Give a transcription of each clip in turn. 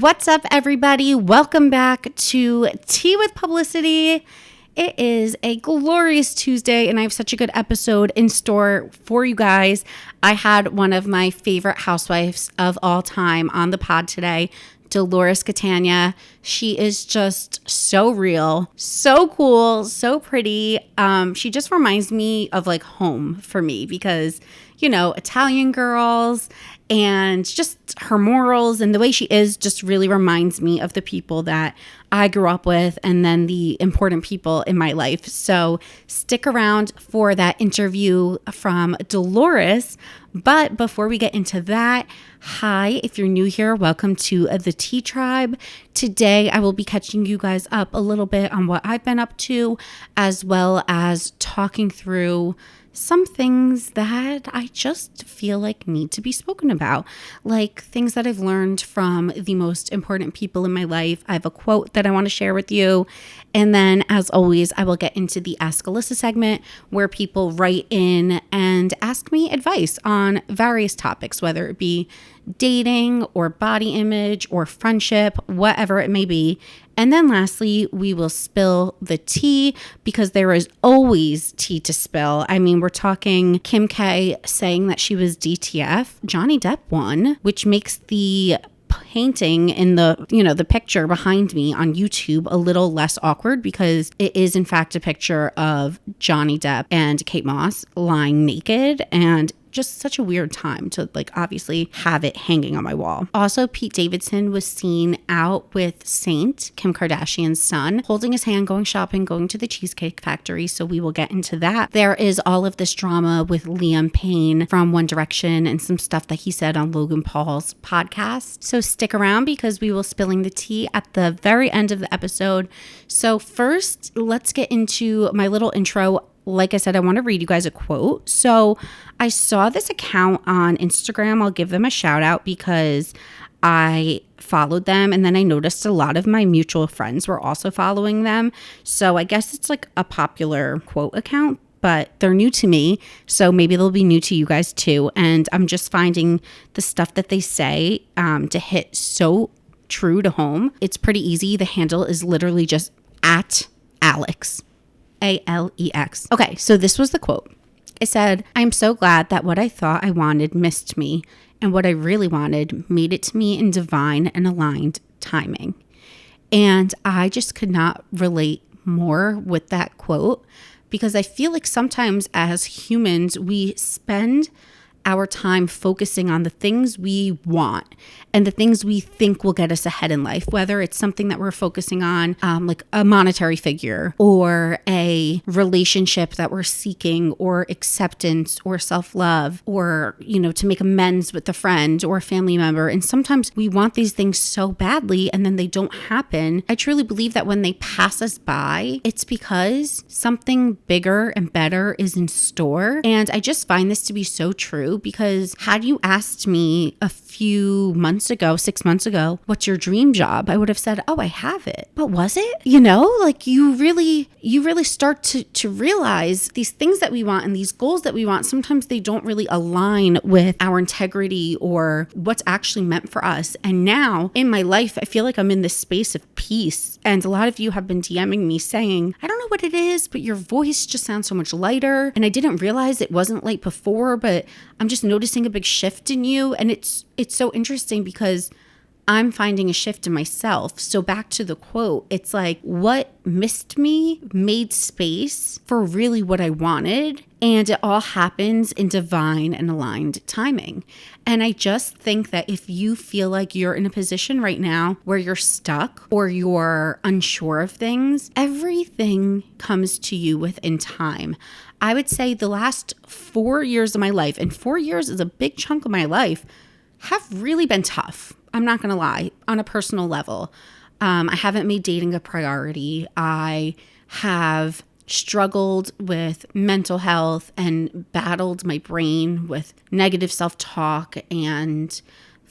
What's up, everybody? Welcome back to Tea with Publicity. It is a glorious Tuesday, and I have such a good episode in store for you guys. I had one of my favorite housewives of all time on the pod today, Dolores Catania. She is just so real, so cool, so pretty. She just reminds me of like home for me because, you know, Italian girls and just her morals and the way she is just really reminds me of the people that I grew up with and then the important people in my life. So stick around for that interview from Dolores. But before we get into that, hi, if you're new here, welcome to the Tea Tribe. Today, I will be catching you guys up a little bit on what I've been up to, as well as talking through some things that I just feel like need to be spoken about, like things that I've learned from the most important people in my life. I have a quote that I want to share with you. And then, as always, I will get into the Ask Alyssa segment where people write in and ask me advice on various topics, whether it be dating or body image or friendship, whatever it may be. And then lastly, we will spill the tea because there is always tea to spill. I mean, we're talking Kim K saying that she was DTF. Johnny Depp won, which makes the painting in the picture behind me on YouTube a little less awkward because it is in fact a picture of Johnny Depp and Kate Moss lying naked, and just such a weird time to obviously have it hanging on my wall. Also, Pete Davidson was seen out with Saint, Kim Kardashian's son, holding his hand, going shopping, going to the Cheesecake Factory. So we will get into that. There is all of this drama with Liam Payne from One Direction and some stuff that he said on Logan Paul's podcast. So stick around because we will spilling the tea at the very end of the episode. So first, let's get into my little intro. Like I said, I want to read you guys a quote. So I saw this account on Instagram. I'll give them a shout out because I followed them, and then I noticed a lot of my mutual friends were also following them. So I guess it's like a popular quote account, but they're new to me. So maybe they'll be new to you guys too. And I'm just finding the stuff that they say to hit so true to home. It's pretty easy. The handle is literally just at Alex. Alex. Okay, so this was the quote. It said, "I'm so glad that what I thought I wanted missed me, and what I really wanted made it to me in divine and aligned timing." And I just could not relate more with that quote because I feel like sometimes as humans, we spend our time focusing on the things we want and the things we think will get us ahead in life, whether it's something that we're focusing on, like a monetary figure or a relationship that we're seeking, or acceptance or self-love, or, to make amends with a friend or a family member. And sometimes we want these things so badly and then they don't happen. I truly believe that when they pass us by, it's because something bigger and better is in store. And I just find this to be so true. Because had you asked me a few months ago, 6 months ago, what's your dream job? I would have said, oh, I have it. But was it? You really start to realize these things that we want and these goals that we want, sometimes they don't really align with our integrity or what's actually meant for us. And now in my life, I feel like I'm in this space of peace. And a lot of you have been DMing me saying, I don't know what it is, but your voice just sounds so much lighter. And I didn't realize it wasn't light before, but I'm just noticing a big shift in you. And it's so interesting because I'm finding a shift in myself. So back to the quote, it's like what missed me made space for really what I wanted. And it all happens in divine and aligned timing. And I just think that if you feel like you're in a position right now where you're stuck or you're unsure of things, everything comes to you within time. I would say the last 4 years of my life, and 4 years is a big chunk of my life, have really been tough. I'm not going to lie, on a personal level. I haven't made dating a priority. I have struggled with mental health and battled my brain with negative self-talk and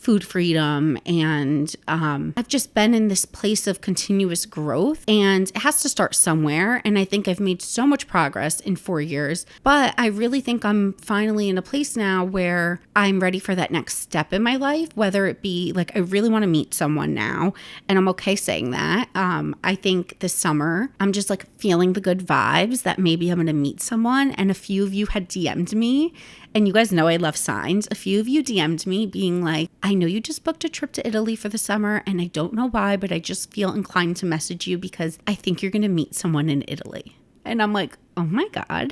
food freedom. And I've just been in this place of continuous growth, and it has to start somewhere. And I think I've made so much progress in 4 years, but I really think I'm finally in a place now where I'm ready for that next step in my life, whether it be like I really want to meet someone now, and I'm okay saying that. I think this summer I'm just like feeling the good vibes that maybe I'm going to meet someone. And a few of you had DM'd me, and you guys know I love signs. A few of you DM'd me being like, I know you just booked a trip to Italy for the summer, and I don't know why, but I just feel inclined to message you because I think you're going to meet someone in Italy. And I'm like, oh my God,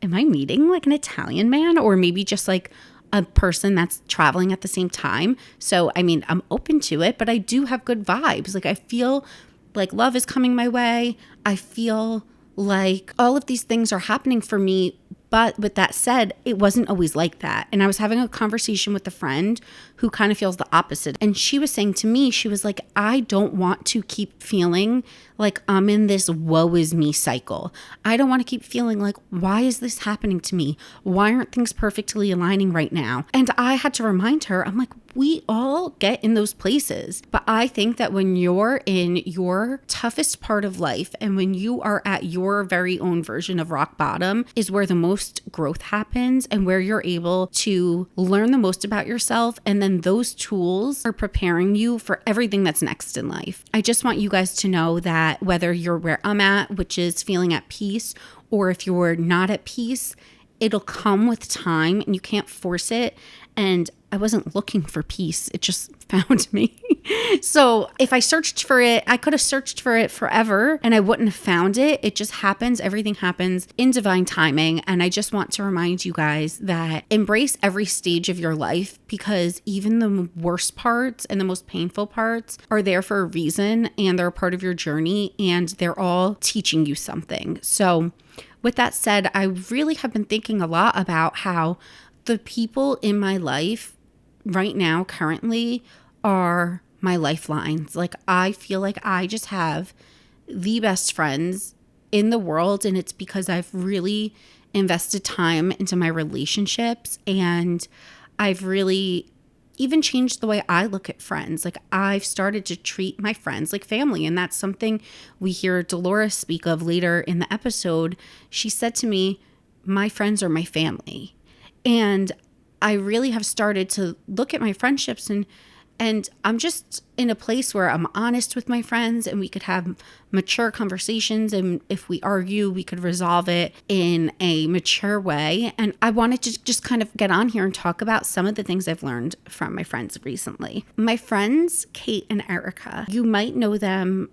am I meeting like an Italian man, or maybe just like a person that's traveling at the same time? So, I mean, I'm open to it, but I do have good vibes. Like, I feel like love is coming my way. I feel like all of these things are happening for me. But with that said, it wasn't always like that. And I was having a conversation with a friend who kind of feels the opposite. And she was saying to me, she was like, I don't want to keep feeling like I'm in this woe is me cycle. I don't want to keep feeling like, why is this happening to me? Why aren't things perfectly aligning right now? And I had to remind her, I'm like, we all get in those places. But I think that when you're in your toughest part of life and when you are at your very own version of rock bottom is where the most growth happens and where you're able to learn the most about yourself. And then those tools are preparing you for everything that's next in life. I just want you guys to know that whether you're where I'm at, which is feeling at peace, or if you're not at peace, it'll come with time and you can't force it. And I wasn't looking for peace. It just found me. So if I searched for it, I could have searched for it forever and I wouldn't have found it. It just happens. Everything happens in divine timing. And I just want to remind you guys that embrace every stage of your life, because even the worst parts and the most painful parts are there for a reason, and they're a part of your journey, and they're all teaching you something. So with that said, I really have been thinking a lot about how the people in my life right now currently are my lifelines. Like, I feel like I just have the best friends in the world, and it's because I've really invested time into my relationships, and I've really even changed the way I look at friends. Like, I've started to treat my friends like family, and that's something we hear Dolores speak of later in the episode. She said to me, my friends are my family. And I really have started to look at my friendships, and I'm just in a place where I'm honest with my friends, and we could have mature conversations. And if we argue, we could resolve it in a mature way. And I wanted to just kind of get on here and talk about some of the things I've learned from my friends recently. My friends, Kate and Erica, you might know them,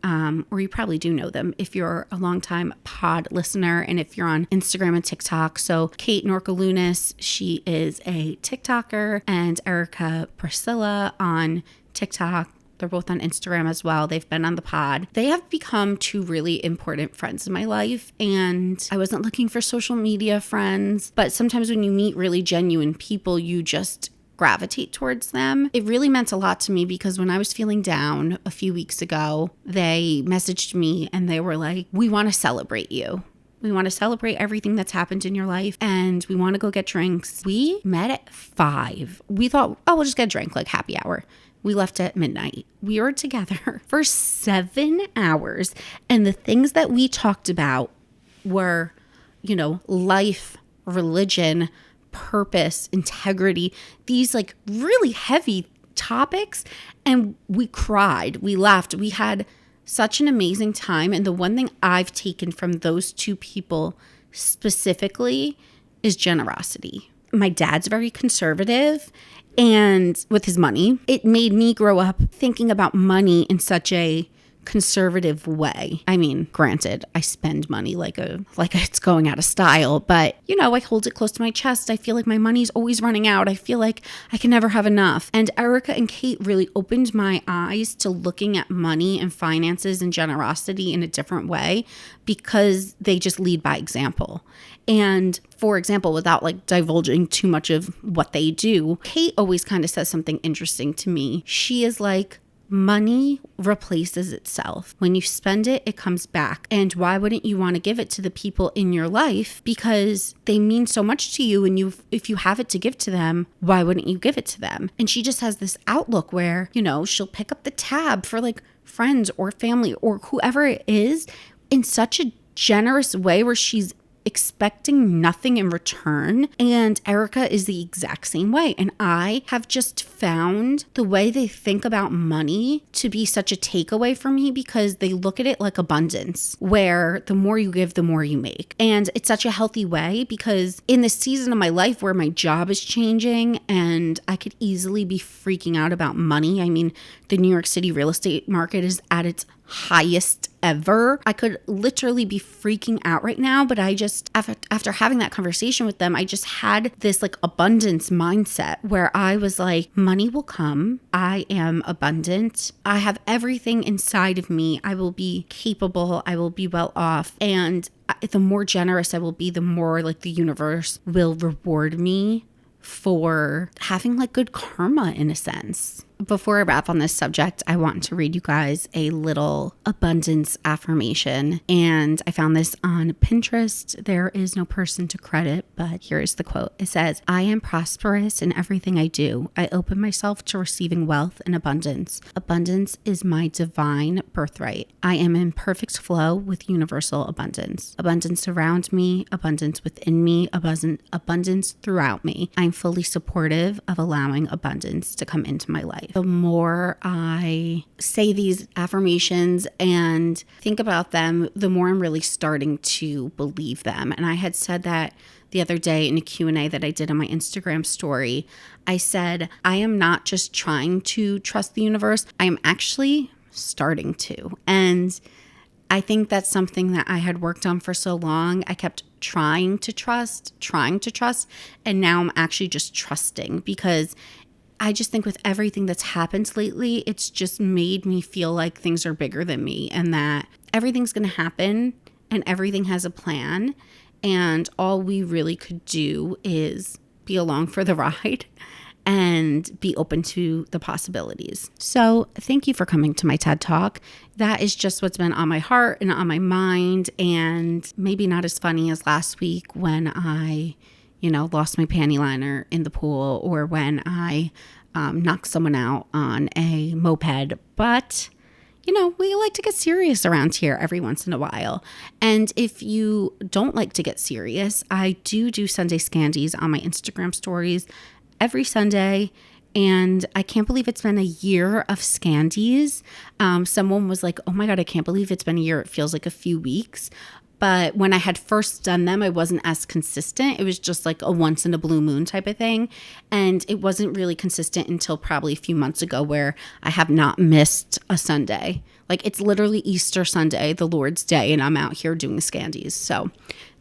or you probably do know them if you're a longtime pod listener and if you're on Instagram and TikTok. So Kate Norcalunas, she is a TikToker, and Erica Priscilla on TikTok. They're both on Instagram as well. They've been on the pod. They have become two really important friends in my life. And I wasn't looking for social media friends, but sometimes when you meet really genuine people, you just gravitate towards them. It really meant a lot to me because when I was feeling down a few weeks ago, they messaged me and they were like, we want to celebrate you. We want to celebrate everything that's happened in your life, and we want to go get drinks. We met at 5. We thought, oh, we'll just get a drink, like happy hour. We left at midnight. We were together for 7 hours. And the things that we talked about were, life, religion, purpose, integrity, these like really heavy topics. And we cried, we laughed, we had such an amazing time. And the one thing I've taken from those two people specifically is generosity. My dad's very conservative, and with his money, it made me grow up thinking about money in such a conservative way. I mean, granted, I spend money like it's going out of style, but I hold it close to my chest. I feel like my money's always running out. I feel like I can never have enough. And Erica and Kate really opened my eyes to looking at money and finances and generosity in a different way, because they just lead by example. And for example, without like divulging too much of what they do, Kate always kind of says something interesting to me. She is like, money replaces itself. When you spend it, it comes back. And why wouldn't you want to give it to the people in your life? Because they mean so much to you, and if you have it to give to them, why wouldn't you give it to them? And she just has this outlook where, she'll pick up the tab for like friends or family or whoever it is in such a generous way where she's expecting nothing in return. And Erica is the exact same way. And I have just found the way they think about money to be such a takeaway for me, because they look at it like abundance, where the more you give, the more you make. And it's such a healthy way, because in this season of my life where my job is changing and I could easily be freaking out about money. I mean, the New York City real estate market is at its highest ever. I could literally be freaking out right now, but I just, after having that conversation with them, I just had this like abundance mindset where I was like, money will come. I am abundant. I have everything inside of me. I will be capable. I will be well off. And the more generous I will be, the more like the universe will reward me for having like good karma in a sense. Before I wrap on this subject, I want to read you guys a little abundance affirmation. And I found this on Pinterest. There is no person to credit, but here is the quote. It says, I am prosperous in everything I do. I open myself to receiving wealth and abundance. Abundance is my divine birthright. I am in perfect flow with universal abundance. Abundance around me, abundance within me, abundance throughout me. I'm fully supportive of allowing abundance to come into my life. The more I say these affirmations and think about them, the more I'm really starting to believe them. And I had said that the other day in a Q&A that I did on my Instagram story. I said, I am not just trying to trust the universe. I am actually starting to. And I think that's something that I had worked on for so long. I kept trying to trust. And now I'm actually just trusting, because I just think with everything that's happened lately, it's just made me feel like things are bigger than me, and that everything's going to happen and everything has a plan. And all we really could do is be along for the ride and be open to the possibilities. So thank you for coming to my TED Talk. That is just what's been on my heart and on my mind, and maybe not as funny as last week when I lost my panty liner in the pool, or when I knocked someone out on a moped. But, we like to get serious around here every once in a while. And if you don't like to get serious, I do Sunday Scandies on my Instagram stories every Sunday. And I can't believe it's been a year of Scandies. Someone was like, oh my God, I can't believe it's been a year. It feels like a few weeks. But when I had first done them, I wasn't as consistent. It was just like a once in a blue moon type of thing. And it wasn't really consistent until probably a few months ago, where I have not missed a Sunday. Like, it's literally Easter Sunday, the Lord's Day, and I'm out here doing Scandies. So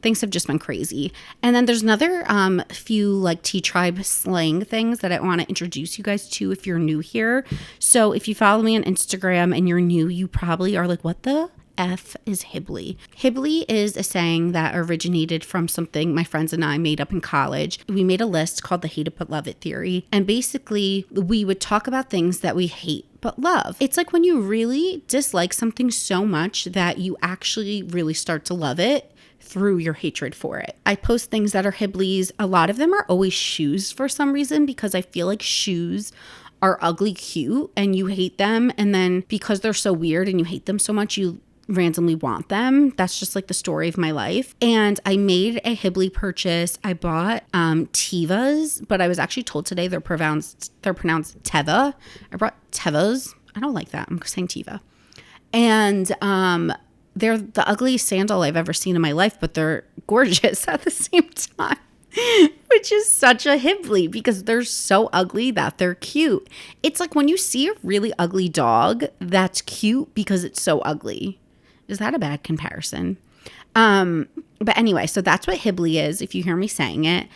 things have just been crazy. And then there's another few like T-Tribe slang things that I want to introduce you guys to if you're new here. So if you follow me on Instagram and you're new, you probably are like, what the F is Hibbly? Hibbly is a saying that originated from something my friends and I made up in college. We made a list called the Hate It But Love It theory. And basically, we would talk about things that we hate but love. It's like when you really dislike something so much that you actually really start to love it through your hatred for it. I post things that are Hibblies. A lot of them are always shoes for some reason, because I feel like shoes are ugly cute and you hate them. And then because they're so weird and you hate them so much, you randomly want them. That's just like the story of my life. And I made a Hibbly purchase. I bought Tevas, but I was actually told today they're pronounced Teva. I brought Tevas. I don't like that. I'm saying Teva. And they're the ugliest sandal I've ever seen in my life, but they're gorgeous at the same time. Which is such a Hibbly, because they're so ugly that they're cute. It's like when you see a really ugly dog that's cute because it's so ugly. Is that a bad comparison? But anyway, so that's what Hibbly is, if you hear me saying it.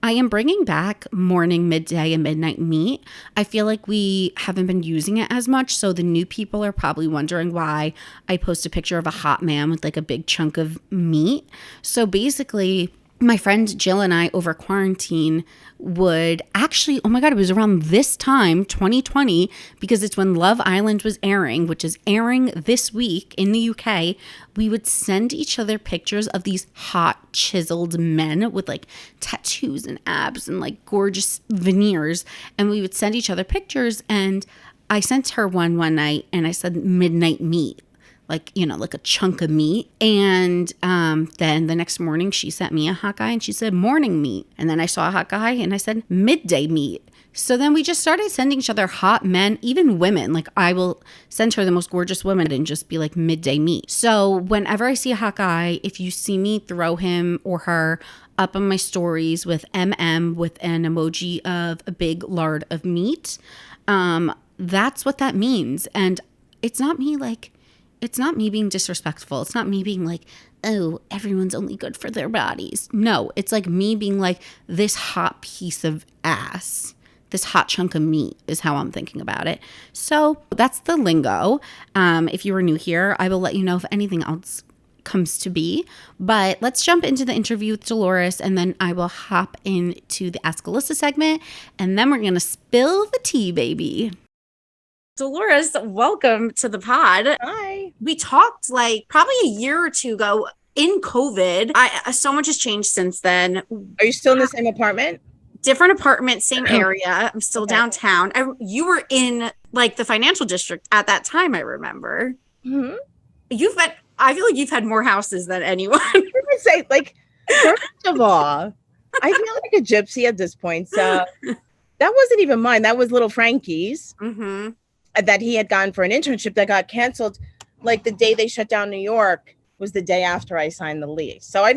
I am bringing back morning, midday, and midnight meat. I feel like we haven't been using it as much, so the new people are probably wondering why I post a picture of a hot man with like a big chunk of meat. So basically, my friend Jill and I over quarantine would actually, oh my God, it was around this time, 2020, because it's when Love Island was airing, which is airing this week in the UK. We would send each other pictures of these hot, chiseled men with like tattoos and abs and like gorgeous veneers. And we would send each other pictures. And I sent her one night and I said midnight meat. Like, you know, like a chunk of meat. And then the next morning she sent me a hot guy and she said morning meat. And then I saw a hot guy and I said midday meat. So then we just started sending each other hot men, even women. Like I will send her the most gorgeous women and just be like midday meat. So whenever I see a hot guy, if you see me throw him or her up on my stories with MM with an emoji of a big lard of meat, that's what that means. And it's not me being disrespectful. It's not me being like, oh, everyone's only good for their bodies. No, it's like me being like, this hot piece of ass, this hot chunk of meat is how I'm thinking about it. So that's the lingo. If you were new here, I will let you know if anything else comes to be. But let's jump into the interview with Dolores, and then I will hop into the Ask Alyssa segment, and then we're going to spill the tea, baby. Dolores, welcome to the pod. Hi. We talked like probably a year or two ago in COVID. So much has changed since then. Are you still in the same apartment? Different apartment, same area. I'm still downtown. You were in like the financial district at that time, I remember. Mm-hmm. I feel like you've had more houses than anyone. I would say, like, first of all, I feel like a gypsy at this point. So that wasn't even mine. That was little Frankie's. Mm-hmm. That he had gone for an internship that got canceled. Like the day they shut down New York was the day after I signed the lease. So I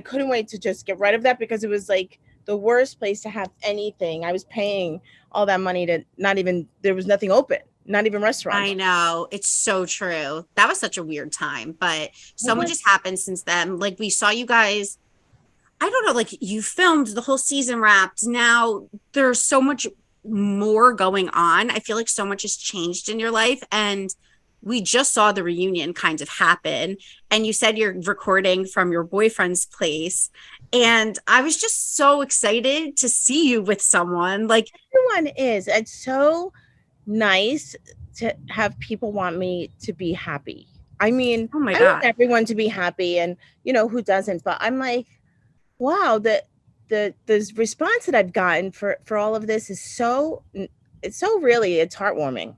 couldn't wait to just get rid of that because it was like the worst place to have anything. I was paying all that money to there was nothing open, not even restaurants. I know. It's so true. That was such a weird time, but so much has happened since then. Like we saw you guys, I don't know, like you filmed the whole season wrapped. Now there's so much more going on. I feel like so much has changed in your life, and we just saw the reunion kind of happen, and you said you're recording from your boyfriend's place, and I was just so excited to see you with someone. Like everyone is. It's so nice to have people want me to be happy. I mean, oh my I God, want everyone to be happy, and you know who doesn't, but I'm like, wow, the response that I've gotten for all of this is it's heartwarming.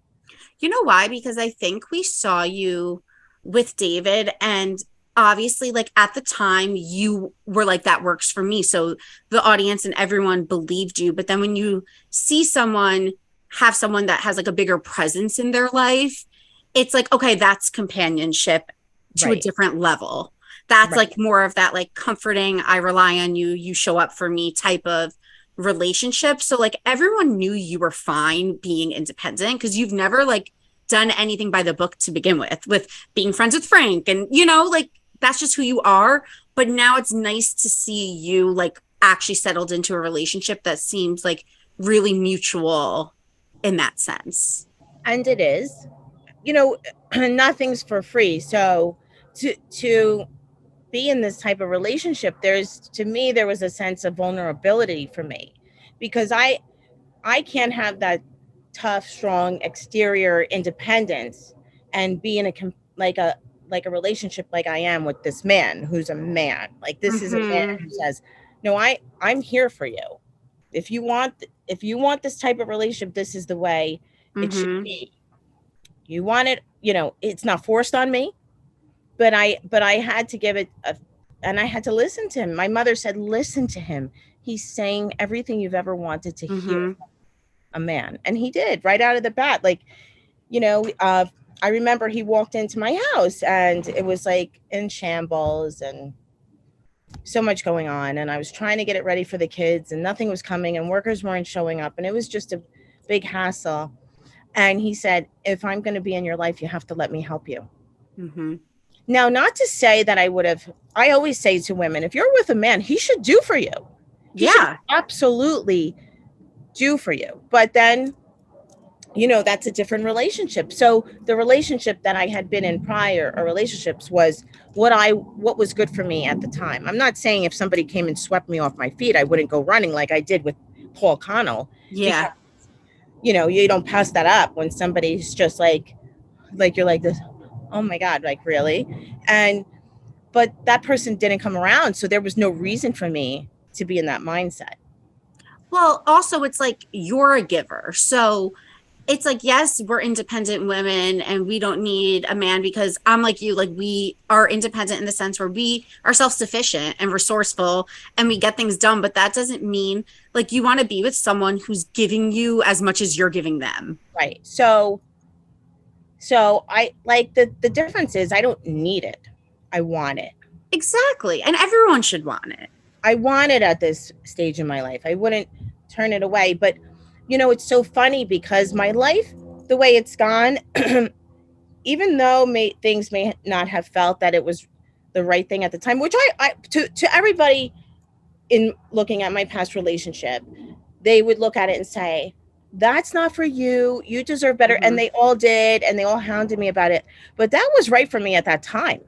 You know why? Because I think we saw you with David, and obviously like at the time you were like, that works for me. So the audience and everyone believed you. But then when you see someone that has like a bigger presence in their life, it's like, okay, that's companionship to a different level. That's like more of that like comforting, I rely on you, you show up for me type of relationship. So like everyone knew you were fine being independent because you've never like done anything by the book to begin with being friends with Frank. And, you know, like that's just who you are. But now it's nice to see you like actually settled into a relationship that seems like really mutual in that sense. And it is, you know, nothing's for free. So to be in this type of relationship, there was a sense of vulnerability for me because I can't have that tough, strong exterior independence and be in a relationship like I am with this man who's a man. Like this is a man who says, no, I'm here for you. If you want this type of relationship, this is the way it should be. You want it, you know, it's not forced on me. But I had to give it and I had to listen to him. My mother said, listen to him. He's saying everything you've ever wanted to hear from a man. And he did right out of the bat. Like, you know, I remember he walked into my house and it was like in shambles and so much going on. And I was trying to get it ready for the kids and nothing was coming and workers weren't showing up. And it was just a big hassle. And he said, if I'm going to be in your life, you have to let me help you. Now, not to say that I always say to women, if you're with a man, he should do for you. He should absolutely do for you. But then, that's a different relationship. So the relationship that I had been in prior, or relationships, was what was good for me at the time. I'm not saying if somebody came and swept me off my feet, I wouldn't go running like I did with Paul Connell. Yeah. Because you don't pass that up when somebody's just like you're like this, oh my God, like really? And but that person didn't come around, so there was no reason for me to be in that mindset. Well, also, it's like you're a giver. So it's like, yes, we're independent women and we don't need a man because I'm like you, like we are independent in the sense where we are self-sufficient and resourceful and we get things done. But that doesn't mean like you want to be with someone who's giving you as much as you're giving them. Right. So I like the difference is I don't need it. I want it. Exactly. And everyone should want it. I want it at this stage in my life. I wouldn't turn it away. But it's so funny because my life, the way it's gone, even though things may not have felt that it was the right thing at the time, which I to everybody in looking at my past relationship, they would look at it and say, that's not for you. You deserve better. Mhm. And they all did. And they all hounded me about it. But that was right for me at that time.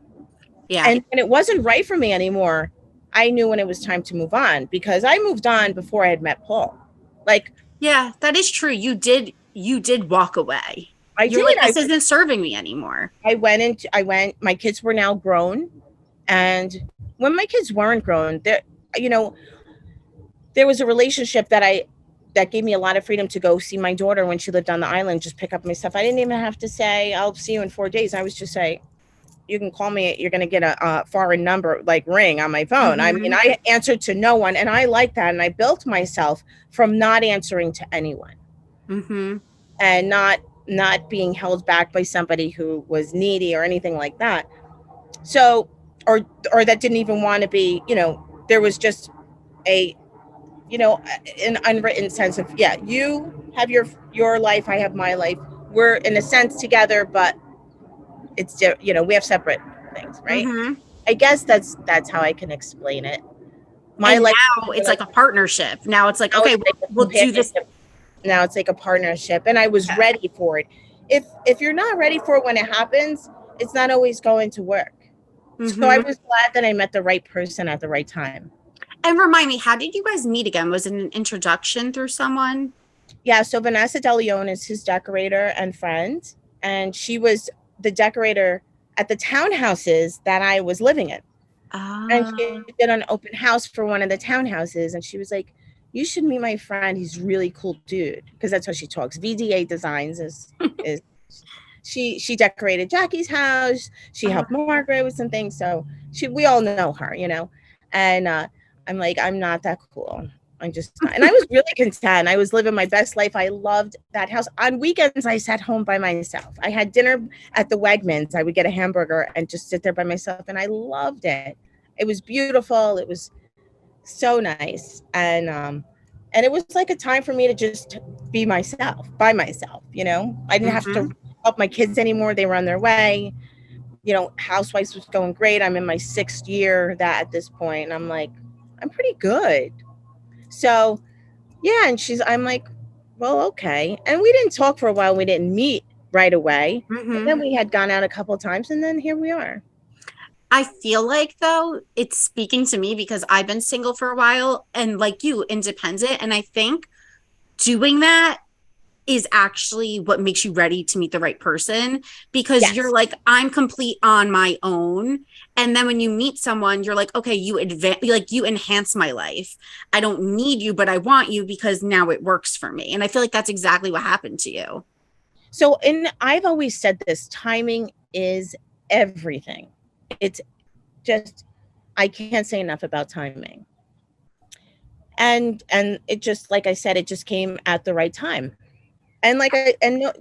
Yeah. And when it wasn't right for me anymore, I knew when it was time to move on, because I moved on before I had met Paul. Like, yeah, that is true. You did walk away. You're like, this isn't serving me anymore. I went, my kids were now grown. And when my kids weren't grown, there was a relationship that gave me a lot of freedom to go see my daughter when she lived on the island, just pick up my stuff. I didn't even have to say, I'll see you in 4 days. I was just say, you can call me. You're going to get a foreign number, like ring on my phone. I mean, I answered to no one, and I like that. And I built myself from not answering to anyone, and not being held back by somebody who was needy or anything like that. So, or that didn't even want to be, there was just an unwritten sense of, yeah, you have your life, I have my life. We're in a sense together, but it's, we have separate things, right? I guess that's how I can explain it. My life now it's like a partnership. Now it's like, okay, we'll do this. Now it's like a partnership, and I was ready for it. If you're not ready for it when it happens, it's not always going to work. So I was glad that I met the right person at the right time. And remind me, how did you guys meet again? Was it an introduction through someone? Yeah, so Vanessa De Leon is his decorator and friend, and she was the decorator at the townhouses that I was living in. And she did an open house for one of the townhouses, and she was like, you should meet my friend. He's a really cool dude, because that's how she talks. VDA Designs is she decorated Jackie's house. She helped Margaret with some things. So we all know her, and I'm like, I'm not that cool. I'm just not. And I was really content. I was living my best life. I loved that house. On weekends, I sat home by myself. I had dinner at the Wegmans. I would get a hamburger and just sit there by myself. And I loved it. It was beautiful. It was so nice. And it was like a time for me to just be myself, by myself. I didn't have to help my kids anymore. They were on their way. Housewives was going great. I'm in my 6th year at this point. And I'm like, I'm pretty good. So, yeah, and I'm like, well, okay. And we didn't talk for a while. We didn't meet right away. And then we had gone out a couple of times, and then here we are. I feel like, though, it's speaking to me because I've been single for a while and, like you, independent. And I think doing that is actually what makes you ready to meet the right person, because you're like, I'm complete on my own. And then when you meet someone, you're like, okay, you enhance my life. I don't need you, but I want you because now it works for me. And I feel like that's exactly what happened to you. So, I've always said this, timing is everything. It's just, I can't say enough about timing. And it just, like I said, it just came at the right time. And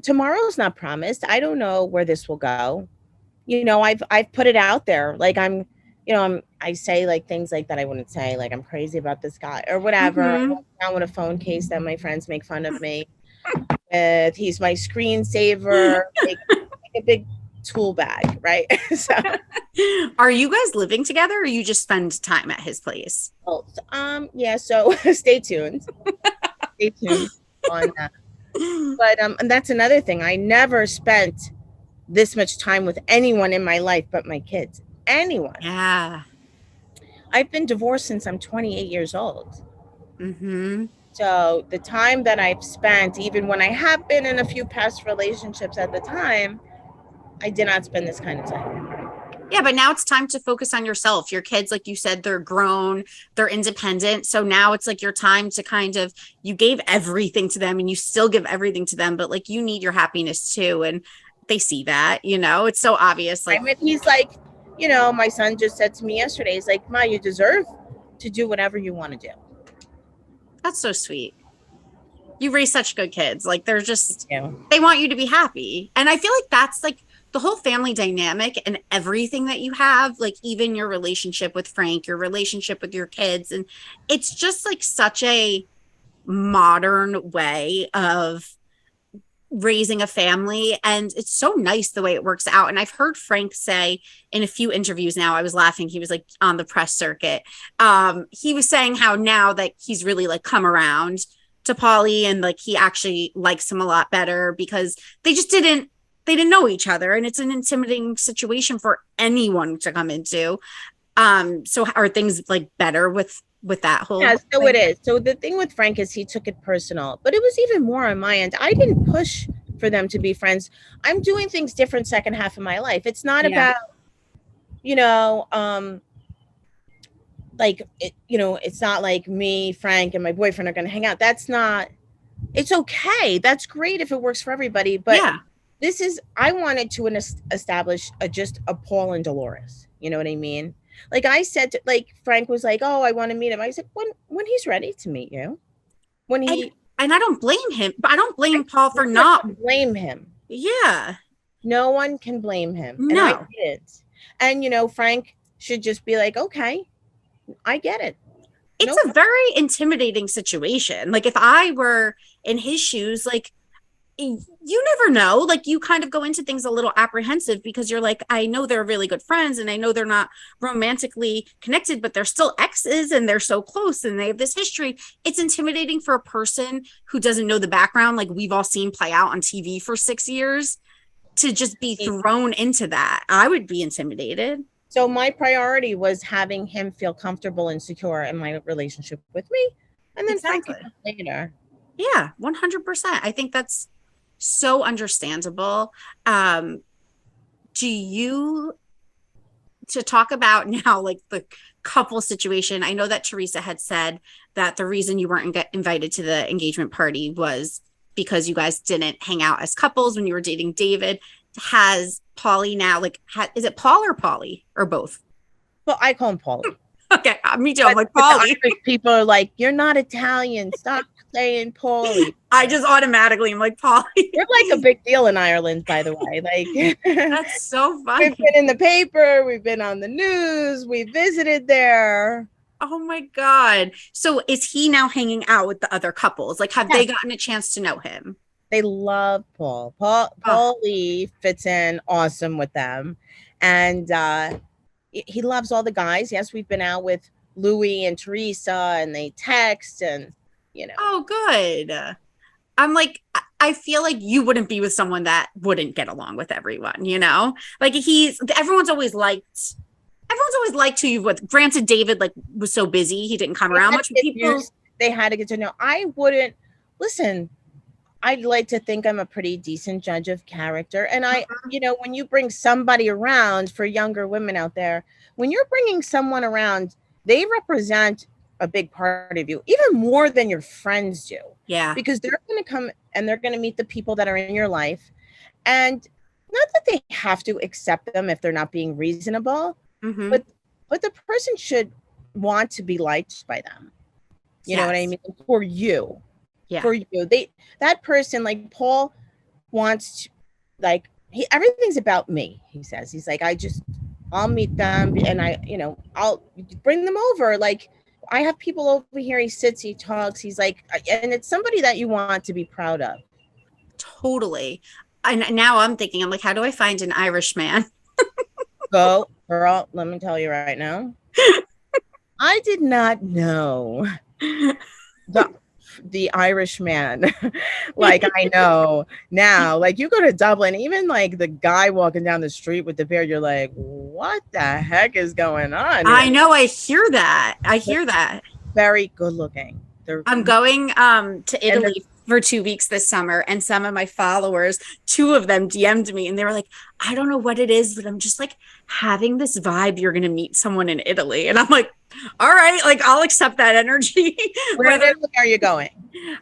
tomorrow's not promised. I don't know where this will go. I've put it out there. Like I say like things like that I wouldn't say, like I'm crazy about this guy or whatever. I walk around with a phone case that my friends make fun of me with. He's my screensaver, like a big tool bag, right? So, are you guys living together, or you just spend time at his place? Yeah. So stay tuned. Stay tuned on that. But and that's another thing. I never spent this much time with anyone in my life but my kids. Anyone. Yeah. I've been divorced since I'm 28 years old. Mm-hmm. So the time that I've spent, even when I have been in a few past relationships at the time, I did not spend this kind of time. Yeah, but now it's time to focus on yourself. Your kids, like you said, they're grown, they're independent. So now it's like your time to kind of, you gave everything to them and you still give everything to them, but like you need your happiness too. And they see that, it's so obvious. Like, I mean, he's like, my son just said to me yesterday, he's like, Ma, you deserve to do whatever you want to do. that's so sweet. You raise such good kids. Like they're just, Yeah. they want you to be happy. And I feel like that's like the whole family dynamic and everything that you have, like even your relationship with Frank, your relationship with your kids. And it's just like such a modern way of raising a family. And it's so nice the way it works out. And I've heard Frank say in a few interviews now, I was laughing, he was like on the press circuit. He was saying how now that he's really like come around to Paulie and like he actually likes him a lot better because they didn't know each other, and it's an intimidating situation for anyone to come into. So are things like better with that whole Yeah, so thing? it is. So the thing with Frank is he took it personal, but it was even more on my end. I didn't push for them to be friends. I'm doing things different second half of my life. It's not about, like, it's not like me, Frank, and my boyfriend are going to hang out. That's not, it's okay. That's great if it works for everybody. But Yeah. I wanted to establish just a Paul and Dolores. You know what I mean? Like I said, like Frank was like, oh, I want to meet him. I said, when he's ready to meet you, when he, and I don't blame him, but I don't blame Paul for no not. one can blame him. Yeah. No one can blame him. No. And I did. And, Frank should just be like, okay, I get it. It's a very intimidating situation. Like if I were in his shoes, like you never know. Like you kind of go into things a little apprehensive because you're like, I know they're really good friends and I know they're not romantically connected, but they're still exes and they're so close and they have this history. It's intimidating for a person who doesn't know the background, like we've all seen play out on TV for 6 years, to just be thrown into that. I would be intimidated. So my priority was having him feel comfortable and secure in my relationship with me. And then Exactly. later. Yeah, 100%. I think that's so understandable. To talk about now, like the couple situation, I know that Teresa had said that the reason you weren't invited to the engagement party was because you guys didn't hang out as couples when you were dating David. Has Paulie now, like, is it Paul or Paulie or both? Well, I call him Paulie. Okay, me too. I'm like, Paulie. People are like, you're not Italian. Stop saying Paulie. I just automatically am like, Paulie. We're like a big deal in Ireland, by the way. Like, that's so funny. We've been in the paper. We've been on the news. We visited there. Oh my God. So is he now hanging out with the other couples? Like, have they gotten a chance to know him? They love Paul. Paulie fits in awesome with them. And he loves all the guys. Yes, we've been out with Louis and Teresa and they text and, Oh, good. I'm like, I feel like you wouldn't be with someone that wouldn't get along with everyone, Like everyone's always liked who you've with. Granted, David was so busy, he didn't come around much. They had to get to know. I wouldn't listen. I'd like to think I'm a pretty decent judge of character. And when you bring somebody around, for younger women out there, when you're bringing someone around, they represent a big part of you, even more than your friends do. Yeah. Because they're going to come and they're going to meet the people that are in your life. And not that they have to accept them if they're not being reasonable, but the person should want to be liked by them. You know what I mean? For you. Yeah. For you. That person, like Paul, wants to, like, everything's about me, he says. He's like, I'll meet them and I'll bring them over. Like, I have people over here. He sits, he talks. He's like, and it's somebody that you want to be proud of. Totally. And now I'm thinking, I'm like, how do I find an Irish man? Go, girl, let me tell you right now. I did not know. the Irishman. Like I know now, like you go to Dublin, even like the guy walking down the street with the beard, you're like, what the heck is going on here? I know. I hear that. I hear that. Very good looking. They're I'm going to and Italy for 2 weeks this summer, and some of my followers, two of them DM'd me, and they were like, I don't know what it is, but I'm just like having this vibe you're gonna meet someone in Italy. And I'm like, all right, like I'll accept that energy. where in Italy are you going?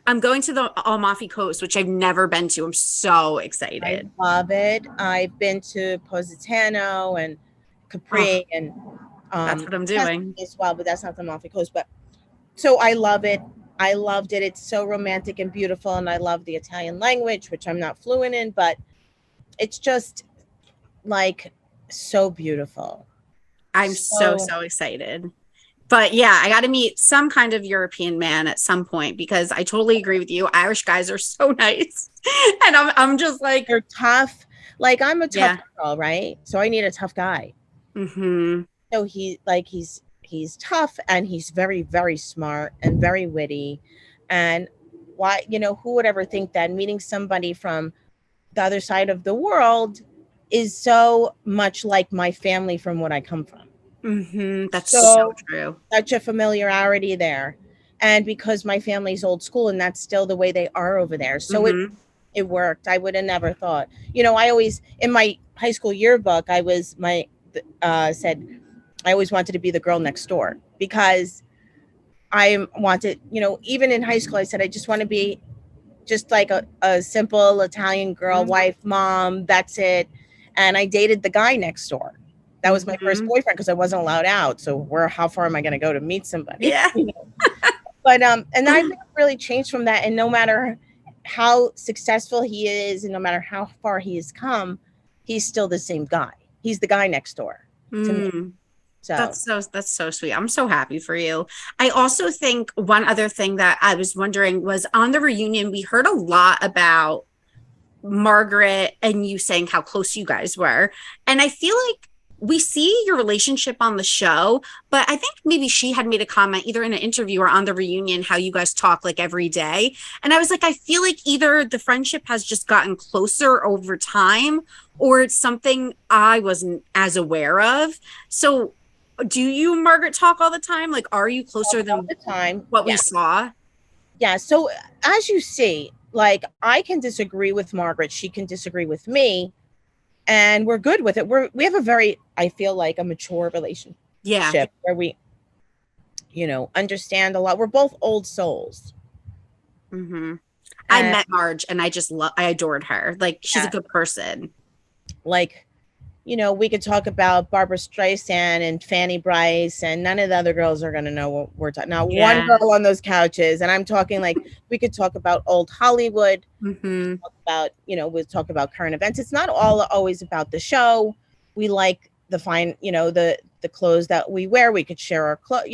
I'm going to the Amalfi Coast, which I've never been to. I'm so I excited. love it. I've been to Positano and Capri, and That's what I'm doing. as well, but that's not the Amalfi Coast. But so I love it. I loved it. It's so romantic and beautiful, and I love the Italian language, which I'm not fluent in, but it's just like so beautiful. I'm so excited. But yeah, I got to meet some kind of European man at some point because I totally agree with you. Irish guys are so nice. And I'm just like, they're tough. Like I'm a tough girl, right? So I need a tough guy. Mm-hmm. So he's tough, and he's very, very smart and very witty. And why, who would ever think that meeting somebody from the other side of the world is so much like my family from what I come from. Mm-hmm. That's so true. Such a familiarity there. And because my family's old school, and that's still the way they are over there. So it worked. I would have never thought. I always, in my high school yearbook, I said I always wanted to be the girl next door, because I wanted, even in high school, I said, I just want to be just like a simple Italian girl, wife, mom, that's it. And I dated the guy next door. That was my first boyfriend, because I wasn't allowed out. So how far am I going to go to meet somebody? Yeah. But, and I've really changed from that. And no matter how successful he is, and no matter how far he has come, he's still the same guy. He's the guy next door to me. So that's so sweet. I'm so happy for you. I also think one other thing that I was wondering was, on the reunion, we heard a lot about Margaret and you saying how close you guys were. And I feel like we see your relationship on the show, but I think maybe she had made a comment either in an interview or on the reunion how you guys talk like every day. And I was like, I feel like either the friendship has just gotten closer over time, or it's something I wasn't as aware of. So do you and Margaret talk all the time? Like, are you closer than the time what we saw? Yeah. So as you see, like I can disagree with Margaret. She can disagree with me. And we're good with it. We have a very, I feel like, a mature relationship. Yeah. Where we, understand a lot. We're both old souls. Mm-hmm. I met Marge, and I adored her. Like, she's a good person. Like, we could talk about Barbara Streisand and Fanny Bryce, and none of the other girls are going to know what we're talking. Now, one girl on those couches, and I'm talking like we could talk about old Hollywood. Talk about, we'll talk about current events. It's not all always about the show. We like the fine, the clothes that we wear. We could share our clothes,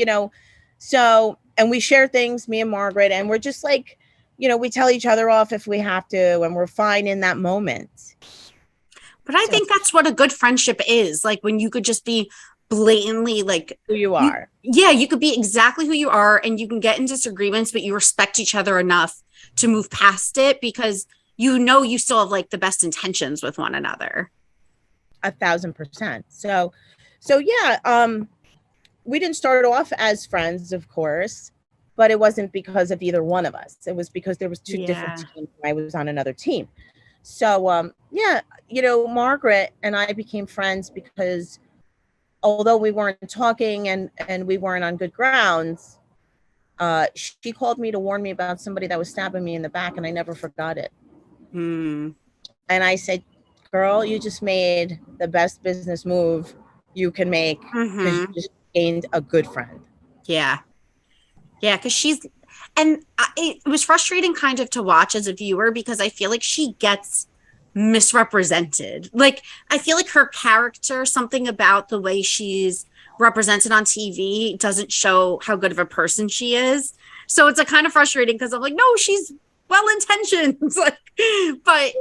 So, and we share things, me and Margaret, and we're just like, we tell each other off if we have to, and we're fine in that moment. But I think that's what a good friendship is. Like, when you could just be blatantly like who you are. You could be exactly who you are, and you can get in disagreements, but you respect each other enough to move past it, because you still have like the best intentions with one another. 1,000%. So yeah, we didn't start off as friends, of course, but it wasn't because of either one of us. It was because there was two different teams. I was on another team. So, Margaret and I became friends because although we weren't talking and we weren't on good grounds, she called me to warn me about somebody that was stabbing me in the back, and I never forgot it. And I said, girl, you just made the best business move you can make, because you just gained a good friend. Yeah. Yeah, because it was frustrating kind of to watch as a viewer, because I feel like she gets misrepresented. Like, I feel like her character, something about the way she's represented on TV doesn't show how good of a person she is. So it's kind of frustrating, because I'm like, no, she's well-intentioned. Like, but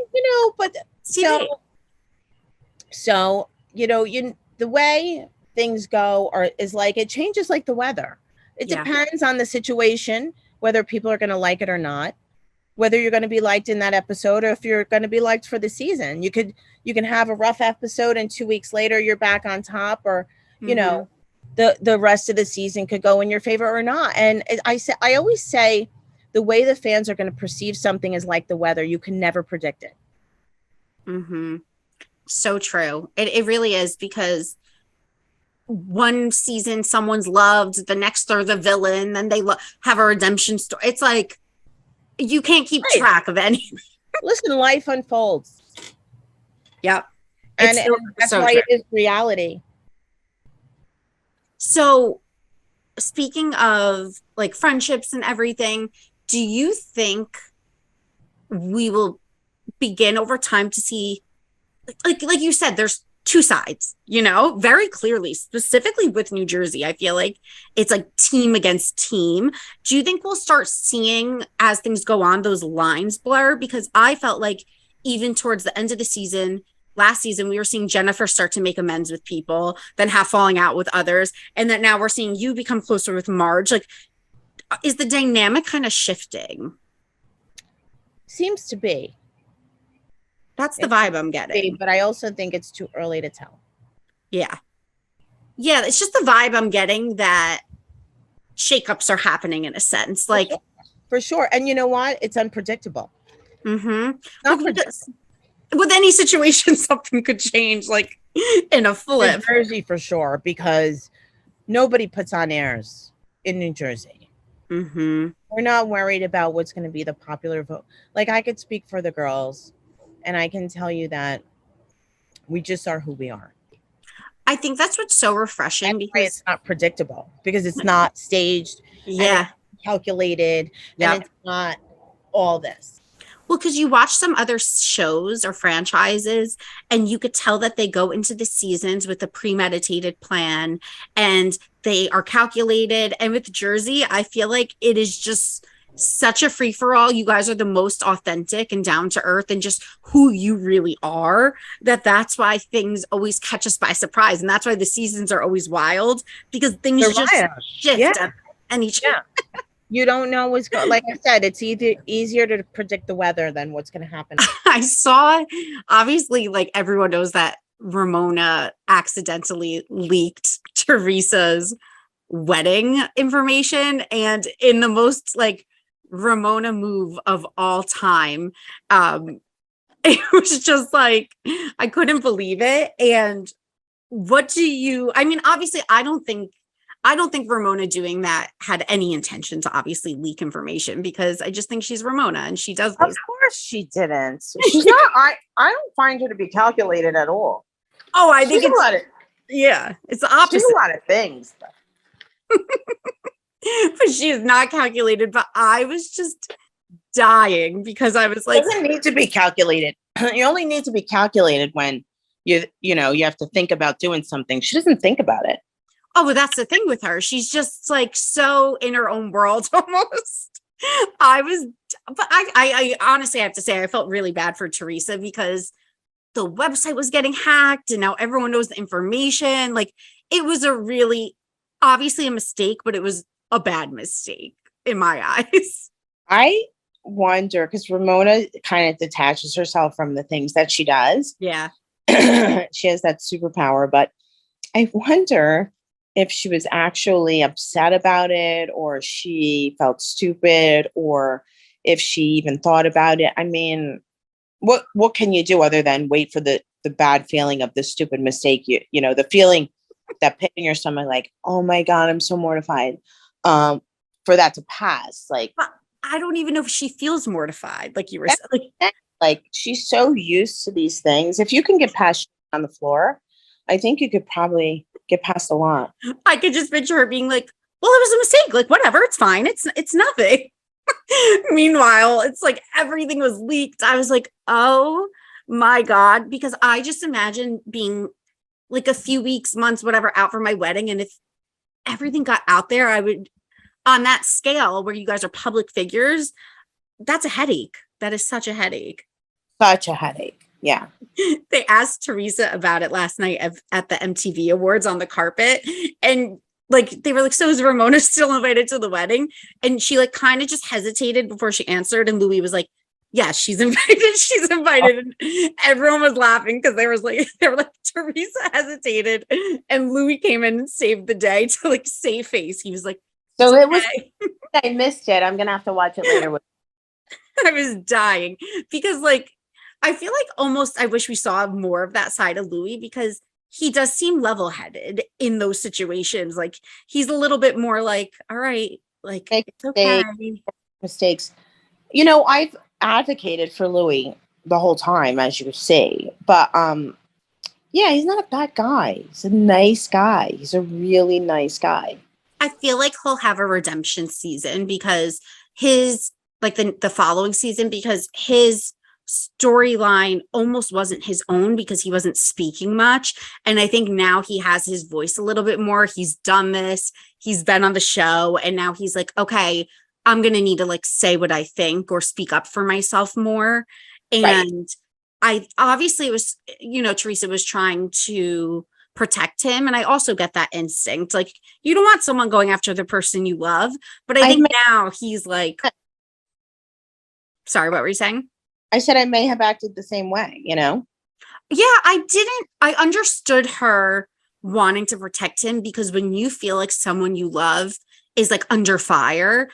the way things go is like, it changes like the weather. It depends on the situation. whether people are going to like it or not, whether you're going to be liked in that episode or if you're going to be liked for the season. You can have a rough episode and 2 weeks later you're back on top, or you know, the rest of the season could go in your favor or not. And I always say the way the fans are going to perceive something is like the weather. You can never predict it. So true. It really is, because one season someone's loved, the next they're the villain, then they have a redemption story. It's like you can't keep track of anything. Listen, life unfolds. Yep. And that's why it is reality. So speaking of like friendships and everything, do you think we will begin over time to see, like you said, there's two sides, you know, very clearly, specifically with New Jersey. I feel like it's like team against team. Do you think we'll start seeing, as things go on, those lines blur? Because I felt like even towards the end of the season, last season, we were seeing Jennifer start to make amends with people, then have falling out with others. And that now we're seeing you become closer with Marge. Like, is the dynamic kind of shifting? Seems to be. That's the vibe I'm getting. But I also think it's too early to tell. Yeah. Yeah, it's just the vibe I'm getting that shakeups are happening in a sense. Like, for sure. And you know what? It's unpredictable. With any situation, something could change, like in a flip. New Jersey for sure, because nobody puts on airs in New Jersey. We're not worried about what's going to be the popular vote. Like, I could speak for the girls, and I can tell you that we just are who we are. I think that's what's so refreshing, because it's not predictable, because it's not staged, calculated, and it's not all this. Well, because you watch some other shows or franchises and you could tell that they go into the seasons with a premeditated plan and they are calculated. And with Jersey, I feel like it is just such a free for all. You guys are the most authentic and down to earth and just who you really are, that's why things always catch us by surprise. And that's why the seasons are always wild, because things just shift at any chance. You don't know what's going. Like I said, it's easier to predict the weather than what's going to happen. I saw, obviously, like everyone knows that Ramona accidentally leaked Teresa's wedding information, and in the most like Ramona move of all time, it was just like I couldn't believe it. And I mean, obviously, I don't think Ramona doing that had any intention to obviously leak information, because I just think she's Ramona and she does those. Of course she didn't. She's not, I don't find her to be calculated at all. Oh, I think it's a lot of, it's the opposite. She's a lot of things. But she is not calculated. But I was just dying because I was like, it doesn't need to be calculated. You only need to be calculated when you have to think about doing something. She doesn't think about it. Oh, well, that's the thing with her. She's just like so in her own world almost. I honestly have to say, I felt really bad for Teresa, because the website was getting hacked and now everyone knows the information. Like, it was a really, obviously a mistake, but it was a bad mistake in my eyes. I wonder, because Ramona kind of detaches herself from the things that she does. Yeah. She has that superpower, but I wonder if she was actually upset about it, or she felt stupid, or if she even thought about it. I mean, what can you do other than wait for the bad feeling of the stupid mistake? You know, the feeling, that pit in your stomach, like, oh my God, I'm so mortified, for that to pass. Like, I don't even know if she feels mortified, like you were saying. Like, she's so used to these things. If you can get past on the floor, I think you could probably get past a lot. I could just picture her being like, well, it was a mistake. Like, whatever, it's fine. It's nothing. Meanwhile, it's like everything was leaked. I was like, oh my God, because I just imagine being like a few weeks, months, whatever, out for my wedding. And if everything got out there, I would, on that scale where you guys are public figures, that's a headache. That is such a headache. Such a headache. Yeah. They asked Teresa about it last night at the MTV Awards on the carpet. And like, they were like, so is Ramona still invited to the wedding? And she like kind of just hesitated before she answered. And Louis was like, yeah, she's invited. She's invited. And everyone was laughing because they were like, Teresa hesitated. And Louis came in and saved the day to like save face. He was like, so it was, I missed it. I'm going to have to watch it later. I was dying because like, I feel like almost I wish we saw more of that side of Louis because he does seem level-headed in those situations. Like he's a little bit more like, all right, like it's okay. Mistakes. You know, I've advocated for Louis the whole time, as you see, but yeah, he's not a bad guy. He's a nice guy. He's a really nice guy. I feel like he'll have a redemption season because his like the following season because his storyline almost wasn't his own because he wasn't speaking much. And I think now he has his voice a little bit more. He's done this. He's been on the show. And now he's like, okay, I'm going to need to like say what I think or speak up for myself more. And I obviously it was, you know, Teresa was trying to protect him. And I also get that instinct. Like you don't want someone going after the person you love. But I think now he's like, sorry, what were you saying? I said I may have acted the same way, you know? Yeah, I understood her wanting to protect him because when you feel like someone you love is like under fire,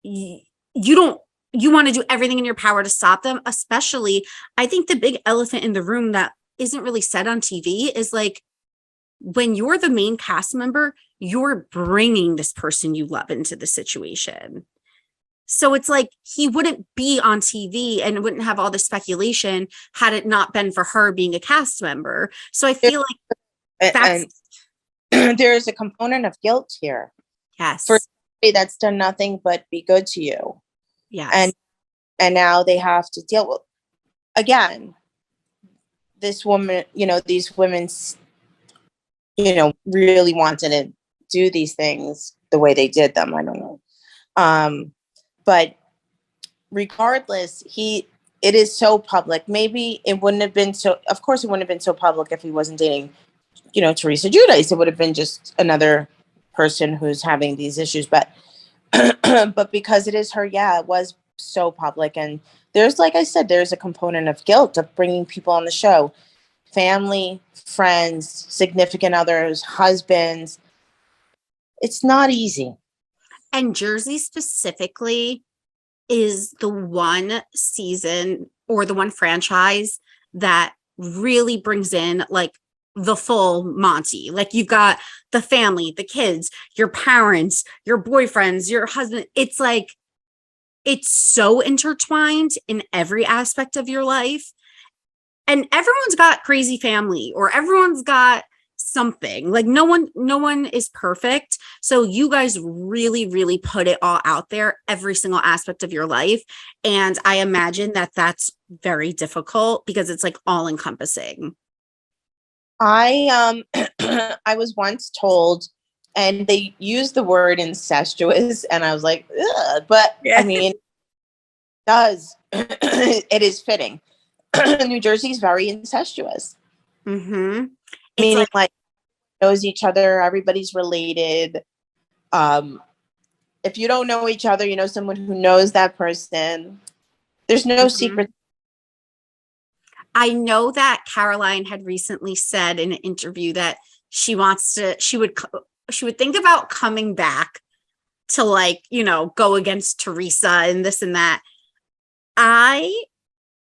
you want to do everything in your power to stop them. Especially, I think the big elephant in the room that isn't really said on TV is like, when you're the main cast member, you're bringing this person you love into the situation. So it's like he wouldn't be on TV and wouldn't have all the speculation had it not been for her being a cast member. So I feel like and there's a component of guilt here. Yes. For somebody that's done nothing but be good to you. Yes. And now they have to deal with, again, this woman, you know, these women's, you know, really wanted to do these things the way they did them. I don't know. But regardless, it is so public. Maybe it wouldn't have been so, of course it wouldn't have been so public if he wasn't dating, you know, Teresa Giudice. It would have been just another person who's having these issues. But, but because it is her, yeah, it was so public. And there's, like I said, there's a component of guilt of bringing people on the show, family, friends, significant others, husbands. It's not easy. And Jersey specifically is the one season or the one franchise that really brings in like the full Monty. Like you've got the family, the kids, your parents, your boyfriends, your husband. It's like, it's so intertwined in every aspect of your life. And everyone's got crazy family or everyone's got something. Like no one is perfect. So you guys really put it all out there, every single aspect of your life. And I imagine that that's very difficult because it's like all encompassing. I was once told, and they used the word incestuous, and I was like, ugh, but yeah. I mean, it does it is fitting. New Jersey's very incestuous. Mm-hmm. Meaning like knows each other, everybody's related. If you don't know each other, you know someone who knows that person. There's no secret. I know that Caroline had recently said in an interview that she would think about coming back to like, you know, go against Teresa and this and that.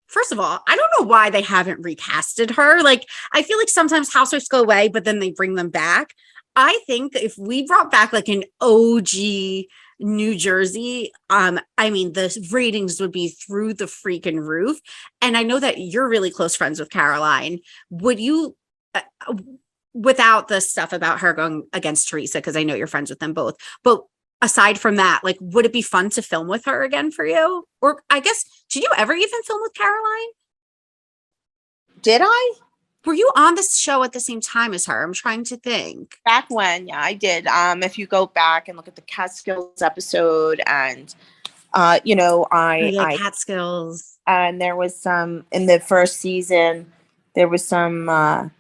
First of all, I don't know why they haven't recasted her. Like, I feel like sometimes housewives go away, but then they bring them back. I think if we brought back like an OG New Jersey, I mean, the ratings would be through the freaking roof. And I know that you're really close friends with Caroline. Would you, without the stuff about her going against Teresa, because I know you're friends with them both, but aside from that, like, would it be fun to film with her again for you? Or I guess, did you ever even film with Caroline? Did I? Were you on this show at the same time as her? I'm trying to think. Back when, yeah, I did. If you go back and look at the Catskills episode and, you know, Catskills. And there was some, in the first season, there was some,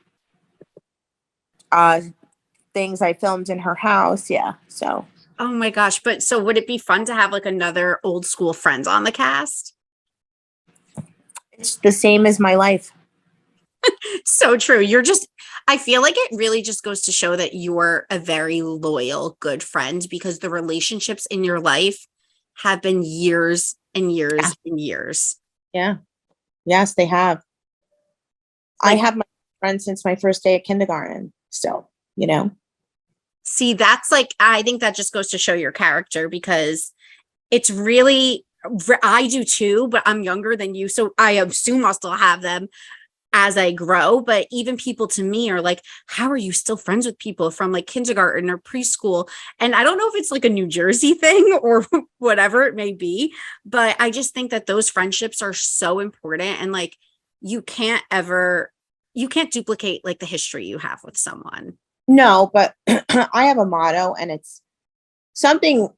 things I filmed in her house. Yeah. So. Oh my gosh. But so would it be fun to have like another old school friend on the cast? It's the same as my life. So true. I feel like it really just goes to show that you're a very loyal, good friend because the relationships in your life have been years and years and years. Yeah. Yes, they have. I have my friends since my first day at kindergarten still, See, that's like, I think that just goes to show your character because it's really, I do too, but I'm younger than you. So I assume I'll still have them as I grow. But even people to me are like, how are you still friends with people from like kindergarten or preschool? And I don't know if it's like a New Jersey thing or whatever it may be, but I just think that those friendships are so important. And like, you can't duplicate like the history you have with someone. No, but I have a motto and it's something.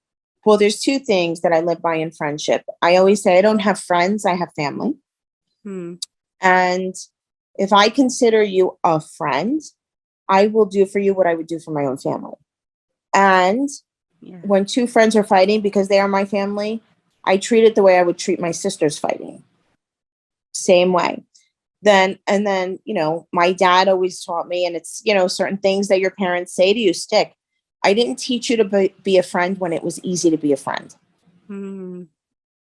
Well, there's two things that I live by in friendship. I always say I don't have friends, I have family. And if I consider you a friend, I will do for you what I would do for my own family. And when two friends are fighting because they are my family, I treat it the way I would treat my sisters fighting. Same way. Then, my dad always taught me, and it's, certain things that your parents say to you stick. I didn't teach you to be a friend when it was easy to be a friend.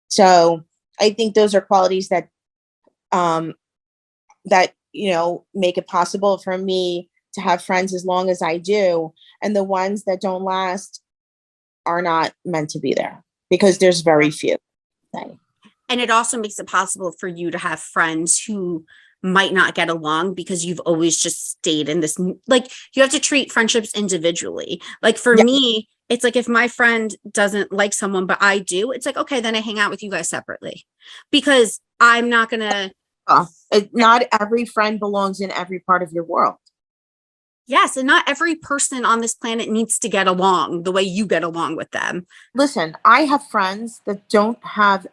So I think those are qualities that, make it possible for me to have friends as long as I do. And the ones that don't last are not meant to be there because there's very few. And it also makes it possible for you to have friends who might not get along because you've always just stayed in this, like you have to treat friendships individually. Like for me, it's like if my friend doesn't like someone, but I do, it's like, okay, then I hang out with you guys separately because I'm not going to. Not every friend belongs in every part of your world. Yes. And not every person on this planet needs to get along the way you get along with them. Listen, I have friends that don't have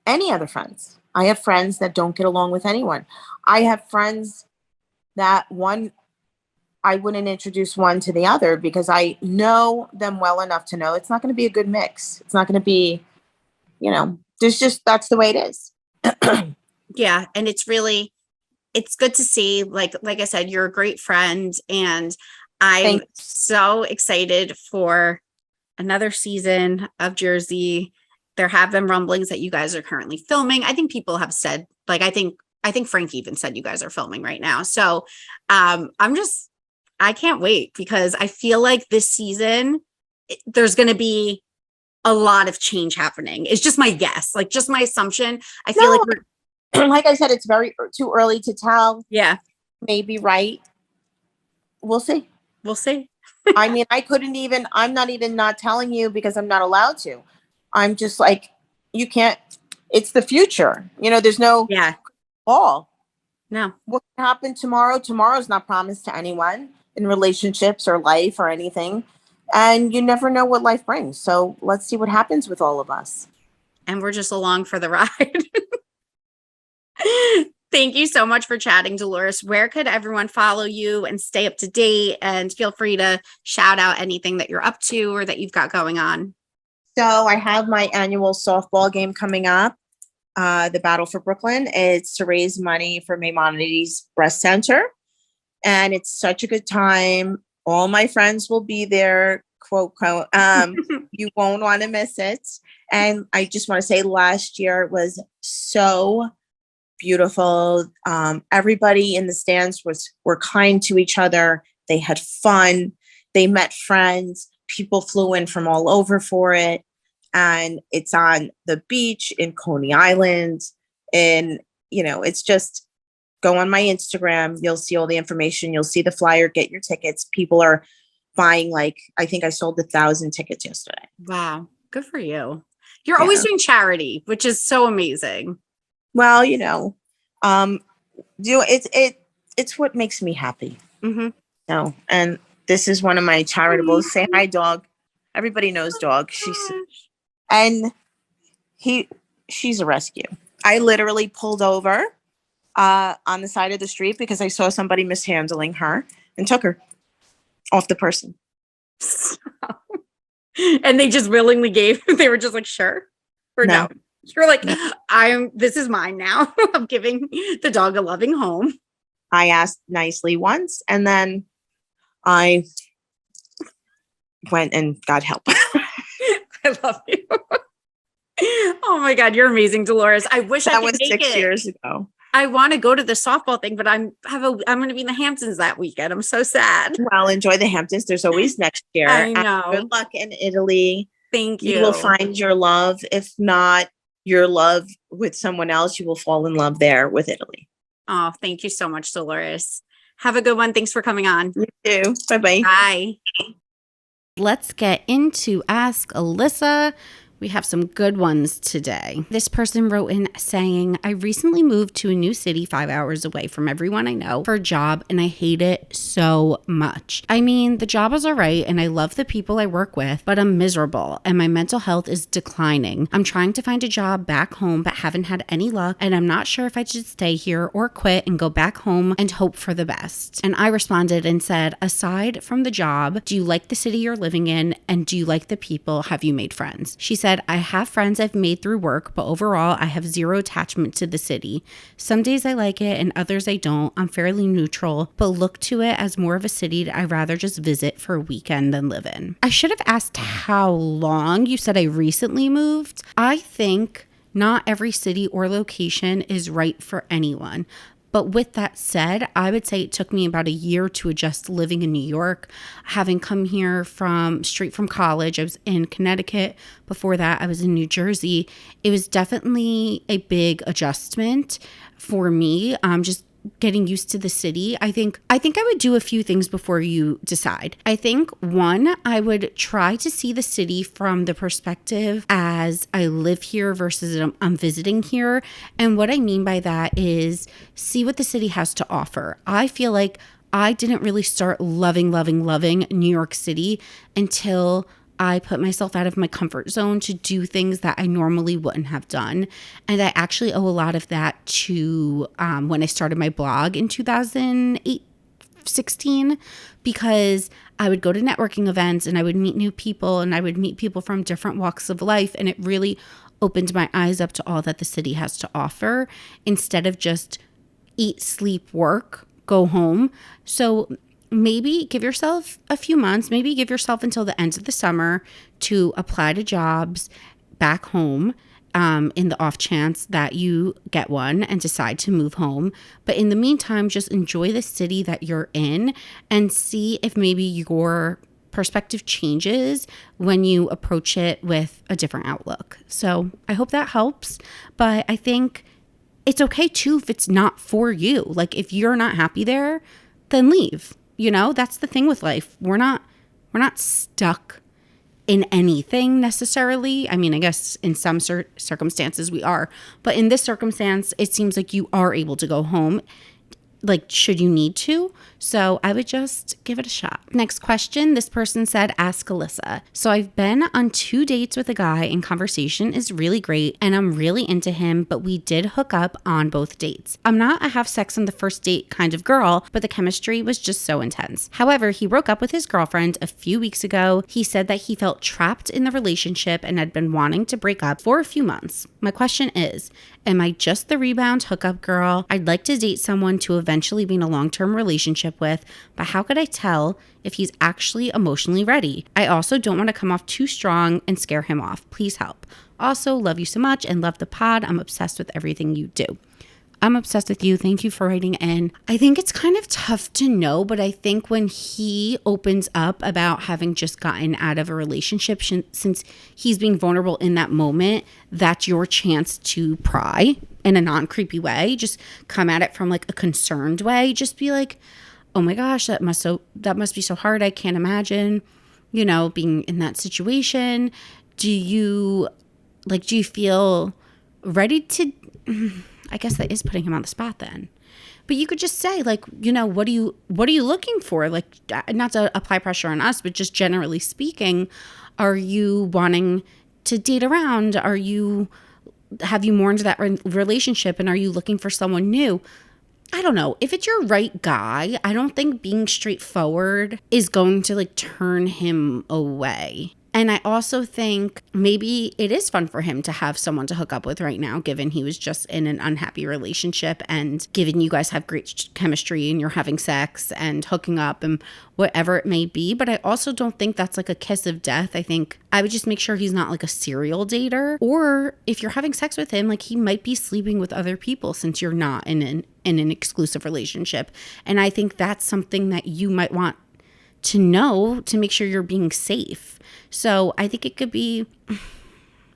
any other friends. I have friends that don't get along with anyone. I have friends that I wouldn't introduce one to the other because I know them well enough to know it's not going to be a good mix. It's not going to be, that's the way it is. Yeah. And it's good to see, like I said, you're a great friend and I'm so excited for another season of Jersey. There have been rumblings that you guys are currently filming. I think people have said, like, I think Frank even said you guys are filming right now. So I can't wait because I feel like this season, there's going to be a lot of change happening. It's just my guess, like just my assumption. I feel like like I said, it's too early to tell. Yeah. Maybe right. We'll see. I mean, I'm not even not telling you because I'm not allowed to. I'm just like, you can't, it's the future. There's no ball. No. What can happen tomorrow? Tomorrow's not promised to anyone in relationships or life or anything. And you never know what life brings. So let's see what happens with all of us. And we're just along for the ride. Thank you so much for chatting, Dolores. Where could everyone follow you and stay up to date? And feel free to shout out anything that you're up to or that you've got going on. So I have my annual softball game coming up, the Battle for Brooklyn. It's to raise money for Maimonides Breast Center. And it's such a good time. All my friends will be there, quote, quote. You won't want to miss it. And I just want to say last year was so beautiful. Everybody in the stands were kind to each other. They had fun. They met friends. People flew in from all over for it. And it's on the beach in Coney Island. And, it's just go on my Instagram. You'll see all the information. You'll see the flyer, get your tickets. People are buying I think I sold 1,000 tickets yesterday. Wow. Good for you. You're always doing charity, which is so amazing. Well, it's what makes me happy. And this is one of my charitables. Say hi, dog. Everybody knows dog. She's a rescue. I literally pulled over on the side of the street because I saw somebody mishandling her and took her. off the person. And they just willingly gave, they were just like, sure. Or no. You're like, this is mine now. I'm giving the dog a loving home. I asked nicely once, and then I went and got help. I love you. Oh my God, you're amazing, Dolores. I wish I could was make 6 years ago. I want to go to the softball thing, but I'm going to be in the Hamptons that weekend. I'm so sad. Well, enjoy the Hamptons. There's always next year. I know. And good luck in Italy. Thank you. You will find your love. If not your love with someone else, you will fall in love there with Italy. Oh, thank you so much, Dolores. Have a good one. Thanks for coming on. You too. Bye-bye. Bye. Let's get into Ask Alyssa. We have some good ones today. This person wrote in saying, I recently moved to a new city 5 hours away from everyone I know for a job, and I hate it so much. I mean, the job is all right, and I love the people I work with, but I'm miserable, and my mental health is declining. I'm trying to find a job back home, but haven't had any luck, and I'm not sure if I should stay here or quit and go back home and hope for the best. And I responded and said, aside from the job, do you like the city you're living in, and do you like the people? Have you made friends? She said, I have friends I've made through work, but overall, I have zero attachment to the city. Some days I like it and others I don't. I'm fairly neutral, but look to it as more of a city I'd rather just visit for a weekend than live in. I should have asked how long. You said I recently moved. I think not every city or location is right for anyone. But with that said, I would say it took me about a year to adjust living in New York. Having come here straight from college, I was in Connecticut. Before that, I was in New Jersey. It was definitely a big adjustment for me. Just getting used to the city. I think I would do a few things before you decide. I think one, I would try to see the city from the perspective as I live here versus I'm visiting here. And what I mean by that is see what the city has to offer. I feel like I didn't really start loving New York City until I put myself out of my comfort zone to do things that I normally wouldn't have done. And I actually owe a lot of that to when I started my blog in 2016, because I would go to networking events and I would meet new people and I would meet people from different walks of life. And it really opened my eyes up to all that the city has to offer instead of just eat, sleep, work, go home. So maybe give yourself a few months, maybe give yourself until the end of the summer to apply to jobs back home in the off chance that you get one and decide to move home. But in the meantime, just enjoy the city that you're in and see if maybe your perspective changes when you approach it with a different outlook. So I hope that helps. But I think it's okay too if it's not for you. Like if you're not happy there, then leave. You know, that's the thing with life. We're not stuck in anything necessarily. I mean, I guess in some circumstances we are, but in this circumstance, it seems like you are able to go home, like should you need to. So I would just give it a shot. Next question. This person said, ask Alyssa. So I've been on 2 dates with a guy and conversation is really great and I'm really into him, but we did hook up on both dates. I'm not a have sex on the first date kind of girl, but the chemistry was just so intense. However, he broke up with his girlfriend a few weeks ago. He said that he felt trapped in the relationship and had been wanting to break up for a few months. My question is, am I just the rebound hookup girl? I'd like to date someone to eventually be in a long-term relationship with, but how could I tell if he's actually emotionally ready? I also don't want to come off too strong and scare him off. Please help. Also, love you so much and love the pod. I'm obsessed with everything you do. I'm obsessed with you. Thank you for writing in. I think it's kind of tough to know, but I think when he opens up about having just gotten out of a relationship, since he's being vulnerable in that moment, that's your chance to pry in a non-creepy way. Just come at it from like a concerned way. Just be like, oh my gosh, that must be so hard. I can't imagine, being in that situation. Do you feel ready to, I guess that is putting him on the spot then. But you could just say like, what are you looking for? Like, not to apply pressure on us, but just generally speaking, are you wanting to date around? Have you more into that relationship and are you looking for someone new? I don't know. If it's your right guy, I don't think being straightforward is going to like turn him away. And I also think maybe it is fun for him to have someone to hook up with right now, given he was just in an unhappy relationship and given you guys have great chemistry and you're having sex and hooking up and whatever it may be. But I also don't think that's like a kiss of death. I think I would just make sure he's not like a serial dater. Or if you're having sex with him, like he might be sleeping with other people since you're not in an exclusive relationship. And I think that's something that you might want to know to make sure you're being safe. So I think it could be,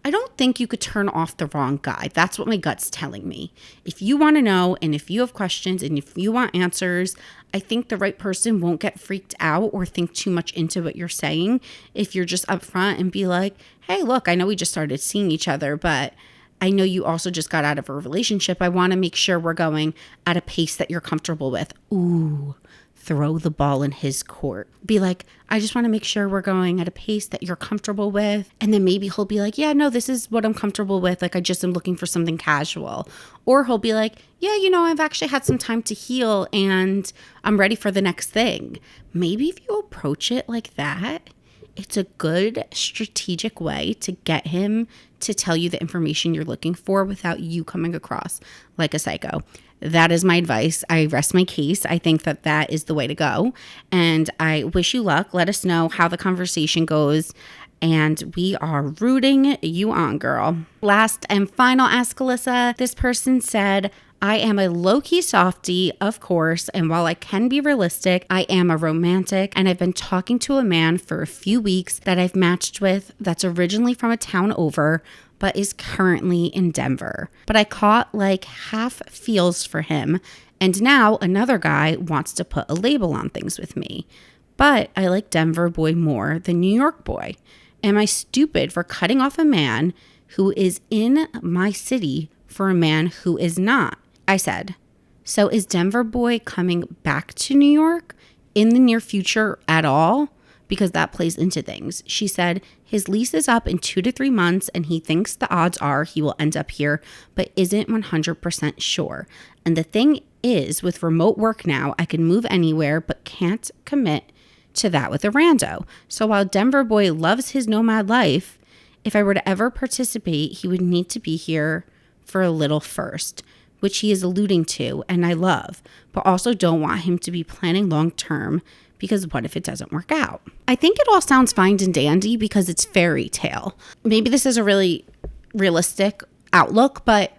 I don't think you could turn off the wrong guy. That's what my gut's telling me. If you want to know and if you have questions and if you want answers, I think the right person won't get freaked out or think too much into what you're saying if you're just upfront and be like, hey, look, I know we just started seeing each other, but I know you also just got out of a relationship. I want to make sure we're going at a pace that you're comfortable with. Ooh. Throw the ball in his court. Be like, I just want to make sure we're going at a pace that you're comfortable with. And then maybe he'll be like, yeah, no, this is what I'm comfortable with. Like, I just am looking for something casual. Or he'll be like, yeah, I've actually had some time to heal and I'm ready for the next thing. Maybe if you approach it like that, it's a good strategic way to get him to tell you the information you're looking for without you coming across like a psycho. That is my advice. I rest my case. I think that that is the way to go. And I wish you luck. Let us know how the conversation goes. And we are rooting you on, girl. Last and final Ask Alyssa. This person said, I am a low-key softie, of course, and while I can be realistic, I am a romantic, and I've been talking to a man for a few weeks that I've matched with that's originally from a town over, but is currently in Denver. But I caught like half feels for him, and now another guy wants to put a label on things with me. But I like Denver boy more than New York boy. Am I stupid for cutting off a man who is in my city for a man who is not? I said, so is Denver boy coming back to New York in the near future at all? Because that plays into things. She said, his lease is up in 2 to 3 months and he thinks the odds are he will end up here, but isn't 100% sure. And the thing is, with remote work now, I can move anywhere, but can't commit to that with a rando. So while Denver boy loves his nomad life, if I were to ever participate, he would need to be here for a little first, which he is alluding to and I love, but also don't want him to be planning long term because what if it doesn't work out? I think it all sounds fine and dandy because it's fairy tale. Maybe this is a really realistic outlook, but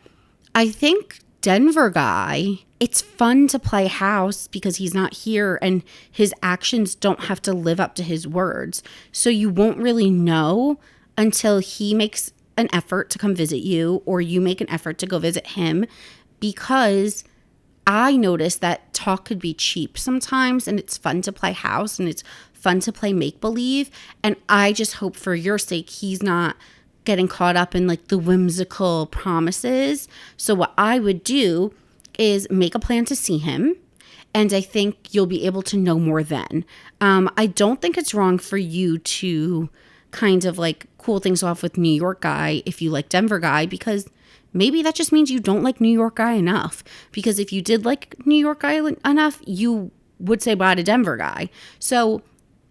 I think Denver guy, it's fun to play house because he's not here and his actions don't have to live up to his words. So you won't really know until he makes an effort to come visit you or you make an effort to go visit him, because I noticed that talk could be cheap sometimes and it's fun to play house and it's fun to play make-believe. And I just hope for your sake he's not getting caught up in like the whimsical promises. So what I would do is make a plan to see him. And I think you'll be able to know more then. I don't think it's wrong for you to kind of like cool things off with New York guy if you like Denver guy, because maybe that just means you don't like New York guy enough. Because if you did like New York guy enough, you would say bye to Denver guy. So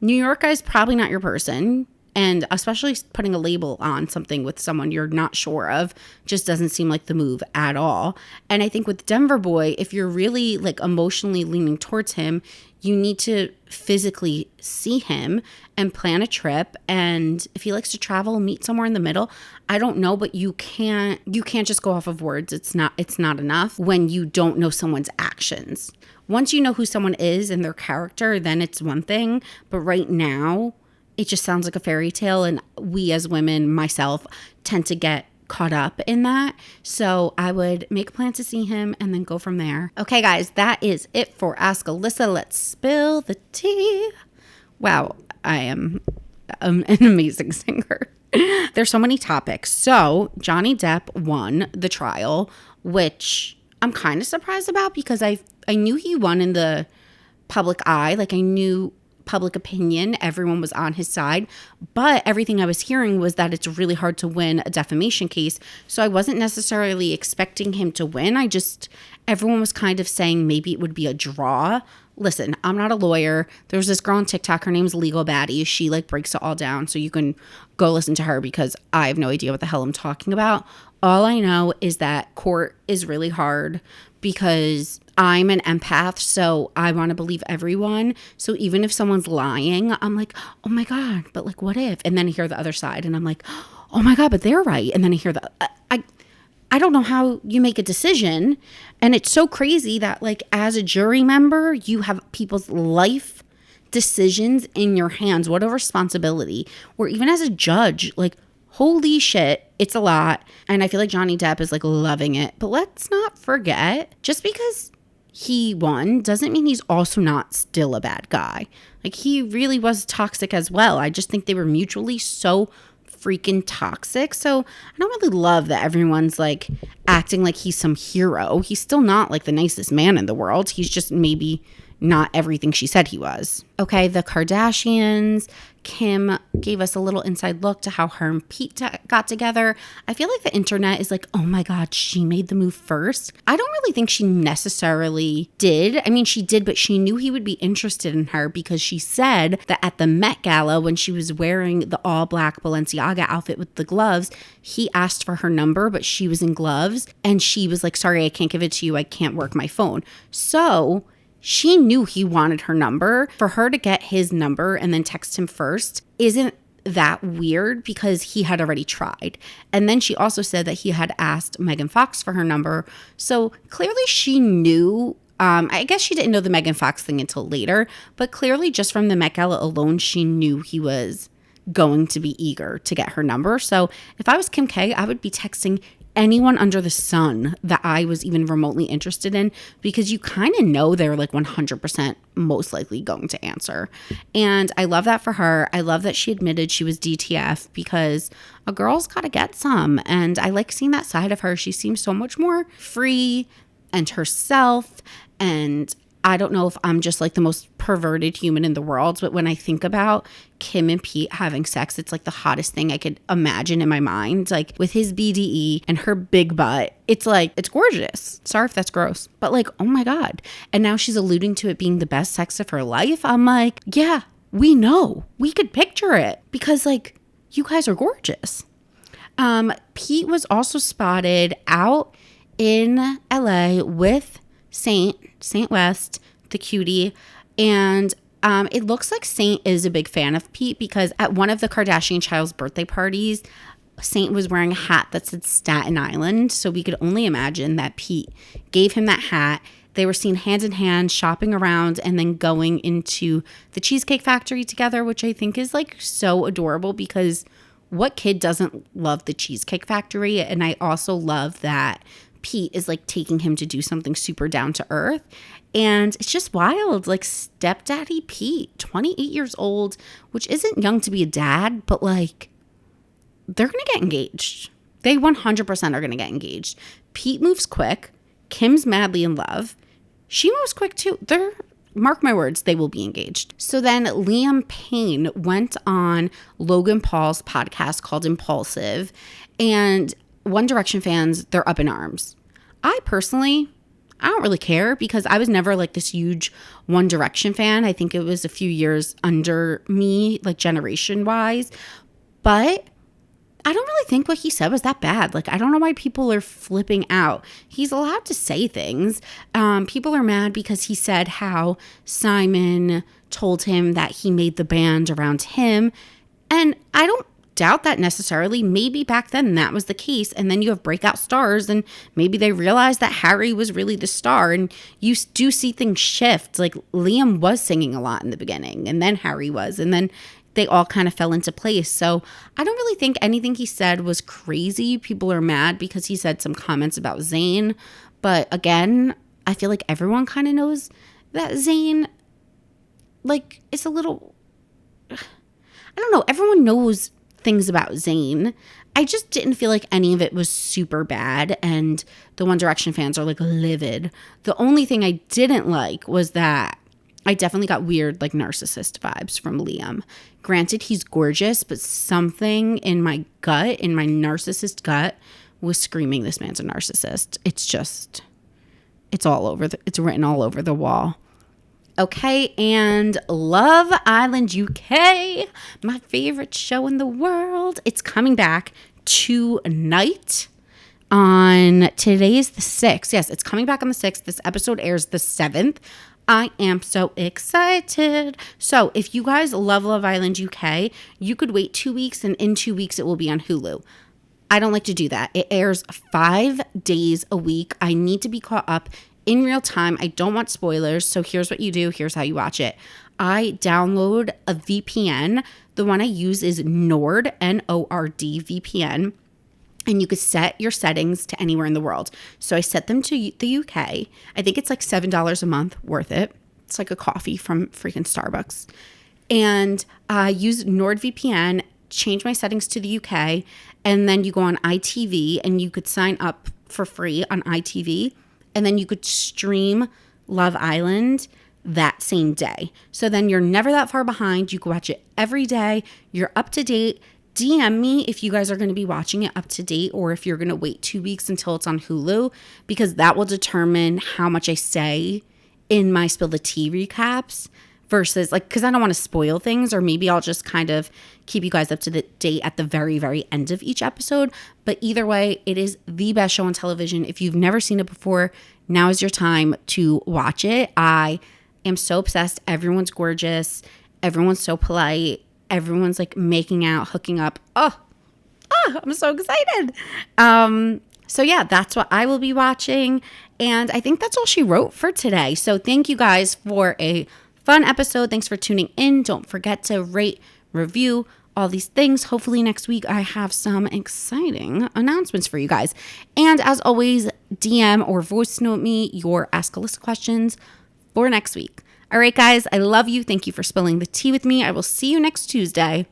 New York guy is probably not your person. And especially putting a label on something with someone you're not sure of just doesn't seem like the move at all. And I think with Denver boy, if you're really like emotionally leaning towards him, you need to physically see him and plan a trip. And if he likes to travel, meet somewhere in the middle. I don't know, but you can't just go off of words. It's not enough when you don't know someone's actions. Once you know who someone is and their character, then it's one thing. But right now, it just sounds like a fairy tale. And we as women, myself, tend to get caught up in that. So I would make a plan to see him and then go from there. Okay, guys, that is it for Ask Alyssa. Let's spill the tea. Wow, I am an amazing singer. There's so many topics. So Johnny Depp won the trial, which I'm kind of surprised about because I knew he won in the public eye. Like I knew public opinion, everyone was on his side, but everything I was hearing was that it's really hard to win a defamation case. So I wasn't necessarily expecting him to win. Everyone was kind of saying maybe it would be a draw. Listen, I'm not a lawyer. There's this girl on TikTok. Her name's Legal Baddie. She like breaks it all down. So you can go listen to her because I have no idea what the hell I'm talking about. All I know is that court is really hard because I'm an empath. So I want to believe everyone. So even if someone's lying, I'm like, oh my God, but like, what if? And then I hear the other side and I'm like, oh my God, but they're right. And then I hear I don't know how you make a decision. And it's so crazy that like as a jury member, you have people's life decisions in your hands. What a responsibility. Or even as a judge, like, holy shit, it's a lot. And I feel like Johnny Depp is like loving it. But let's not forget, just because he won doesn't mean he's also not still a bad guy. Like he really was toxic as well. I just think they were mutually so freaking toxic. So I don't really love that everyone's like acting like he's some hero. He's still not like the nicest man in the world. He's just maybe not everything she said he was. Okay, the Kardashians. Kim gave us a little inside look to how her and Pete got together. I feel like the internet is like, oh my God, she made the move first. I don't really think she necessarily did. I mean, she did, but she knew he would be interested in her because she said that at the Met Gala, when she was wearing the all black Balenciaga outfit with the gloves, he asked for her number, but she was in gloves. And she was like, sorry, I can't give it to you. I can't work my phone. So she knew he wanted her number. For her to get his number and then text him first isn't that weird because he had already tried. And then she also said that he had asked Megan Fox for her number. So clearly she knew. I guess she didn't know the Megan Fox thing until later, but clearly just from the Met Gala alone, she knew he was going to be eager to get her number. So if I was Kim K, I would be texting anyone under the sun that I was even remotely interested in because you kind of know they're like 100% most likely going to answer. And I love that for her. I love that she admitted she was DTF because a girl's got to get some. And I like seeing that side of her. She seems so much more free and herself. And I don't know if I'm just like the most perverted human in the world, but when I think about Kim and Pete having sex, it's like the hottest thing I could imagine in my mind. Like with his BDE and her big butt, it's like, it's gorgeous. Sorry if that's gross, but like, oh my God. And now she's alluding to it being the best sex of her life. I'm like, yeah, we know. We could picture it because like, you guys are gorgeous. Pete was also spotted out in LA with Saint West, the cutie, and it looks like Saint is a big fan of Pete because at one of the Kardashian child's birthday parties, Saint was wearing a hat that said Staten Island, so we could only imagine that Pete gave him that hat. They were seen hand in hand shopping around and then going into the Cheesecake Factory together, which I think is like so adorable because what kid doesn't love the Cheesecake Factory? And I also love that Pete is like taking him to do something super down to earth. And it's just wild. Like stepdaddy Pete, 28 years old, which isn't young to be a dad, but like they're going to get engaged. They 100% are going to get engaged. Pete moves quick. Kim's madly in love. She moves quick too. Mark my words, they will be engaged. So then Liam Payne went on Logan Paul's podcast called Impulsive, and One Direction fans, they're up in arms. I don't really care because I was never like this huge One Direction fan. I think it was a few years under me, like generation wise. But I don't really think what he said was that bad. Like, I don't know why people are flipping out. He's allowed to say things. People are mad because he said how Simon told him that he made the band around him. And I don't doubt that necessarily. Maybe back then that was the case, and then you have breakout stars and maybe they realized that Harry was really the star, and you do see things shift. Like Liam was singing a lot in the beginning, and then Harry was, and then they all kind of fell into place. So I don't really think anything he said was crazy. People are mad because he said some comments about Zayn, but again, I feel like everyone kind of knows that Zayn, like, it's a little, I don't know, everyone knows things about Zayn. I just didn't feel like any of it was super bad, and the One Direction fans are like livid. The only thing I didn't like was that I definitely got weird, like, narcissist vibes from Liam. Granted, he's gorgeous, but something in my gut, in my narcissist gut, was screaming this man's a narcissist. It's all over. It's written all over the wall. Okay, and Love Island UK, my favorite show in the world. It's coming back tonight on, today's the 6th. Yes, it's coming back on the 6th. This episode airs the 7th. I am so excited. So if you guys love Love Island UK, you could wait 2 weeks, and in 2 weeks it will be on Hulu. I don't like to do that. It airs 5 days a week. I need to be caught up in real time. I don't want spoilers. So here's what you do. Here's how you watch it. I download a VPN. The one I use is Nord, N-O-R-D VPN. And you could set your settings to anywhere in the world. So I set them to the UK. I think it's like $7 a month, worth it. It's like a coffee from freaking Starbucks. And I use NordVPN, change my settings to the UK, and then you go on ITV and you could sign up for free on ITV. And then you could stream Love Island that same day. So then you're never that far behind. You can watch it every day. You're up to date. DM me if you guys are going to be watching it up to date, or if you're going to wait 2 weeks until it's on Hulu, because that will determine how much I say in my Spill the Tea recaps versus, like, because I don't want to spoil things, or maybe I'll just kind of keep you guys up to the date at the very, very end of each episode. But either way, it is the best show on television. If you've never seen it before, now is your time to watch it. I am so obsessed. Everyone's gorgeous. Everyone's so polite. Everyone's like making out, hooking up. Oh, I'm so excited. So yeah, that's what I will be watching. And I think that's all she wrote for today. So thank you guys for a fun episode. Thanks for tuning in. Don't forget to rate, review, all these things. Hopefully next week I have some exciting announcements for you guys. And as always, DM or voice note me your Ask Alyssa questions for next week. All right, guys, I love you. Thank you for spilling the tea with me. I will see you next Tuesday.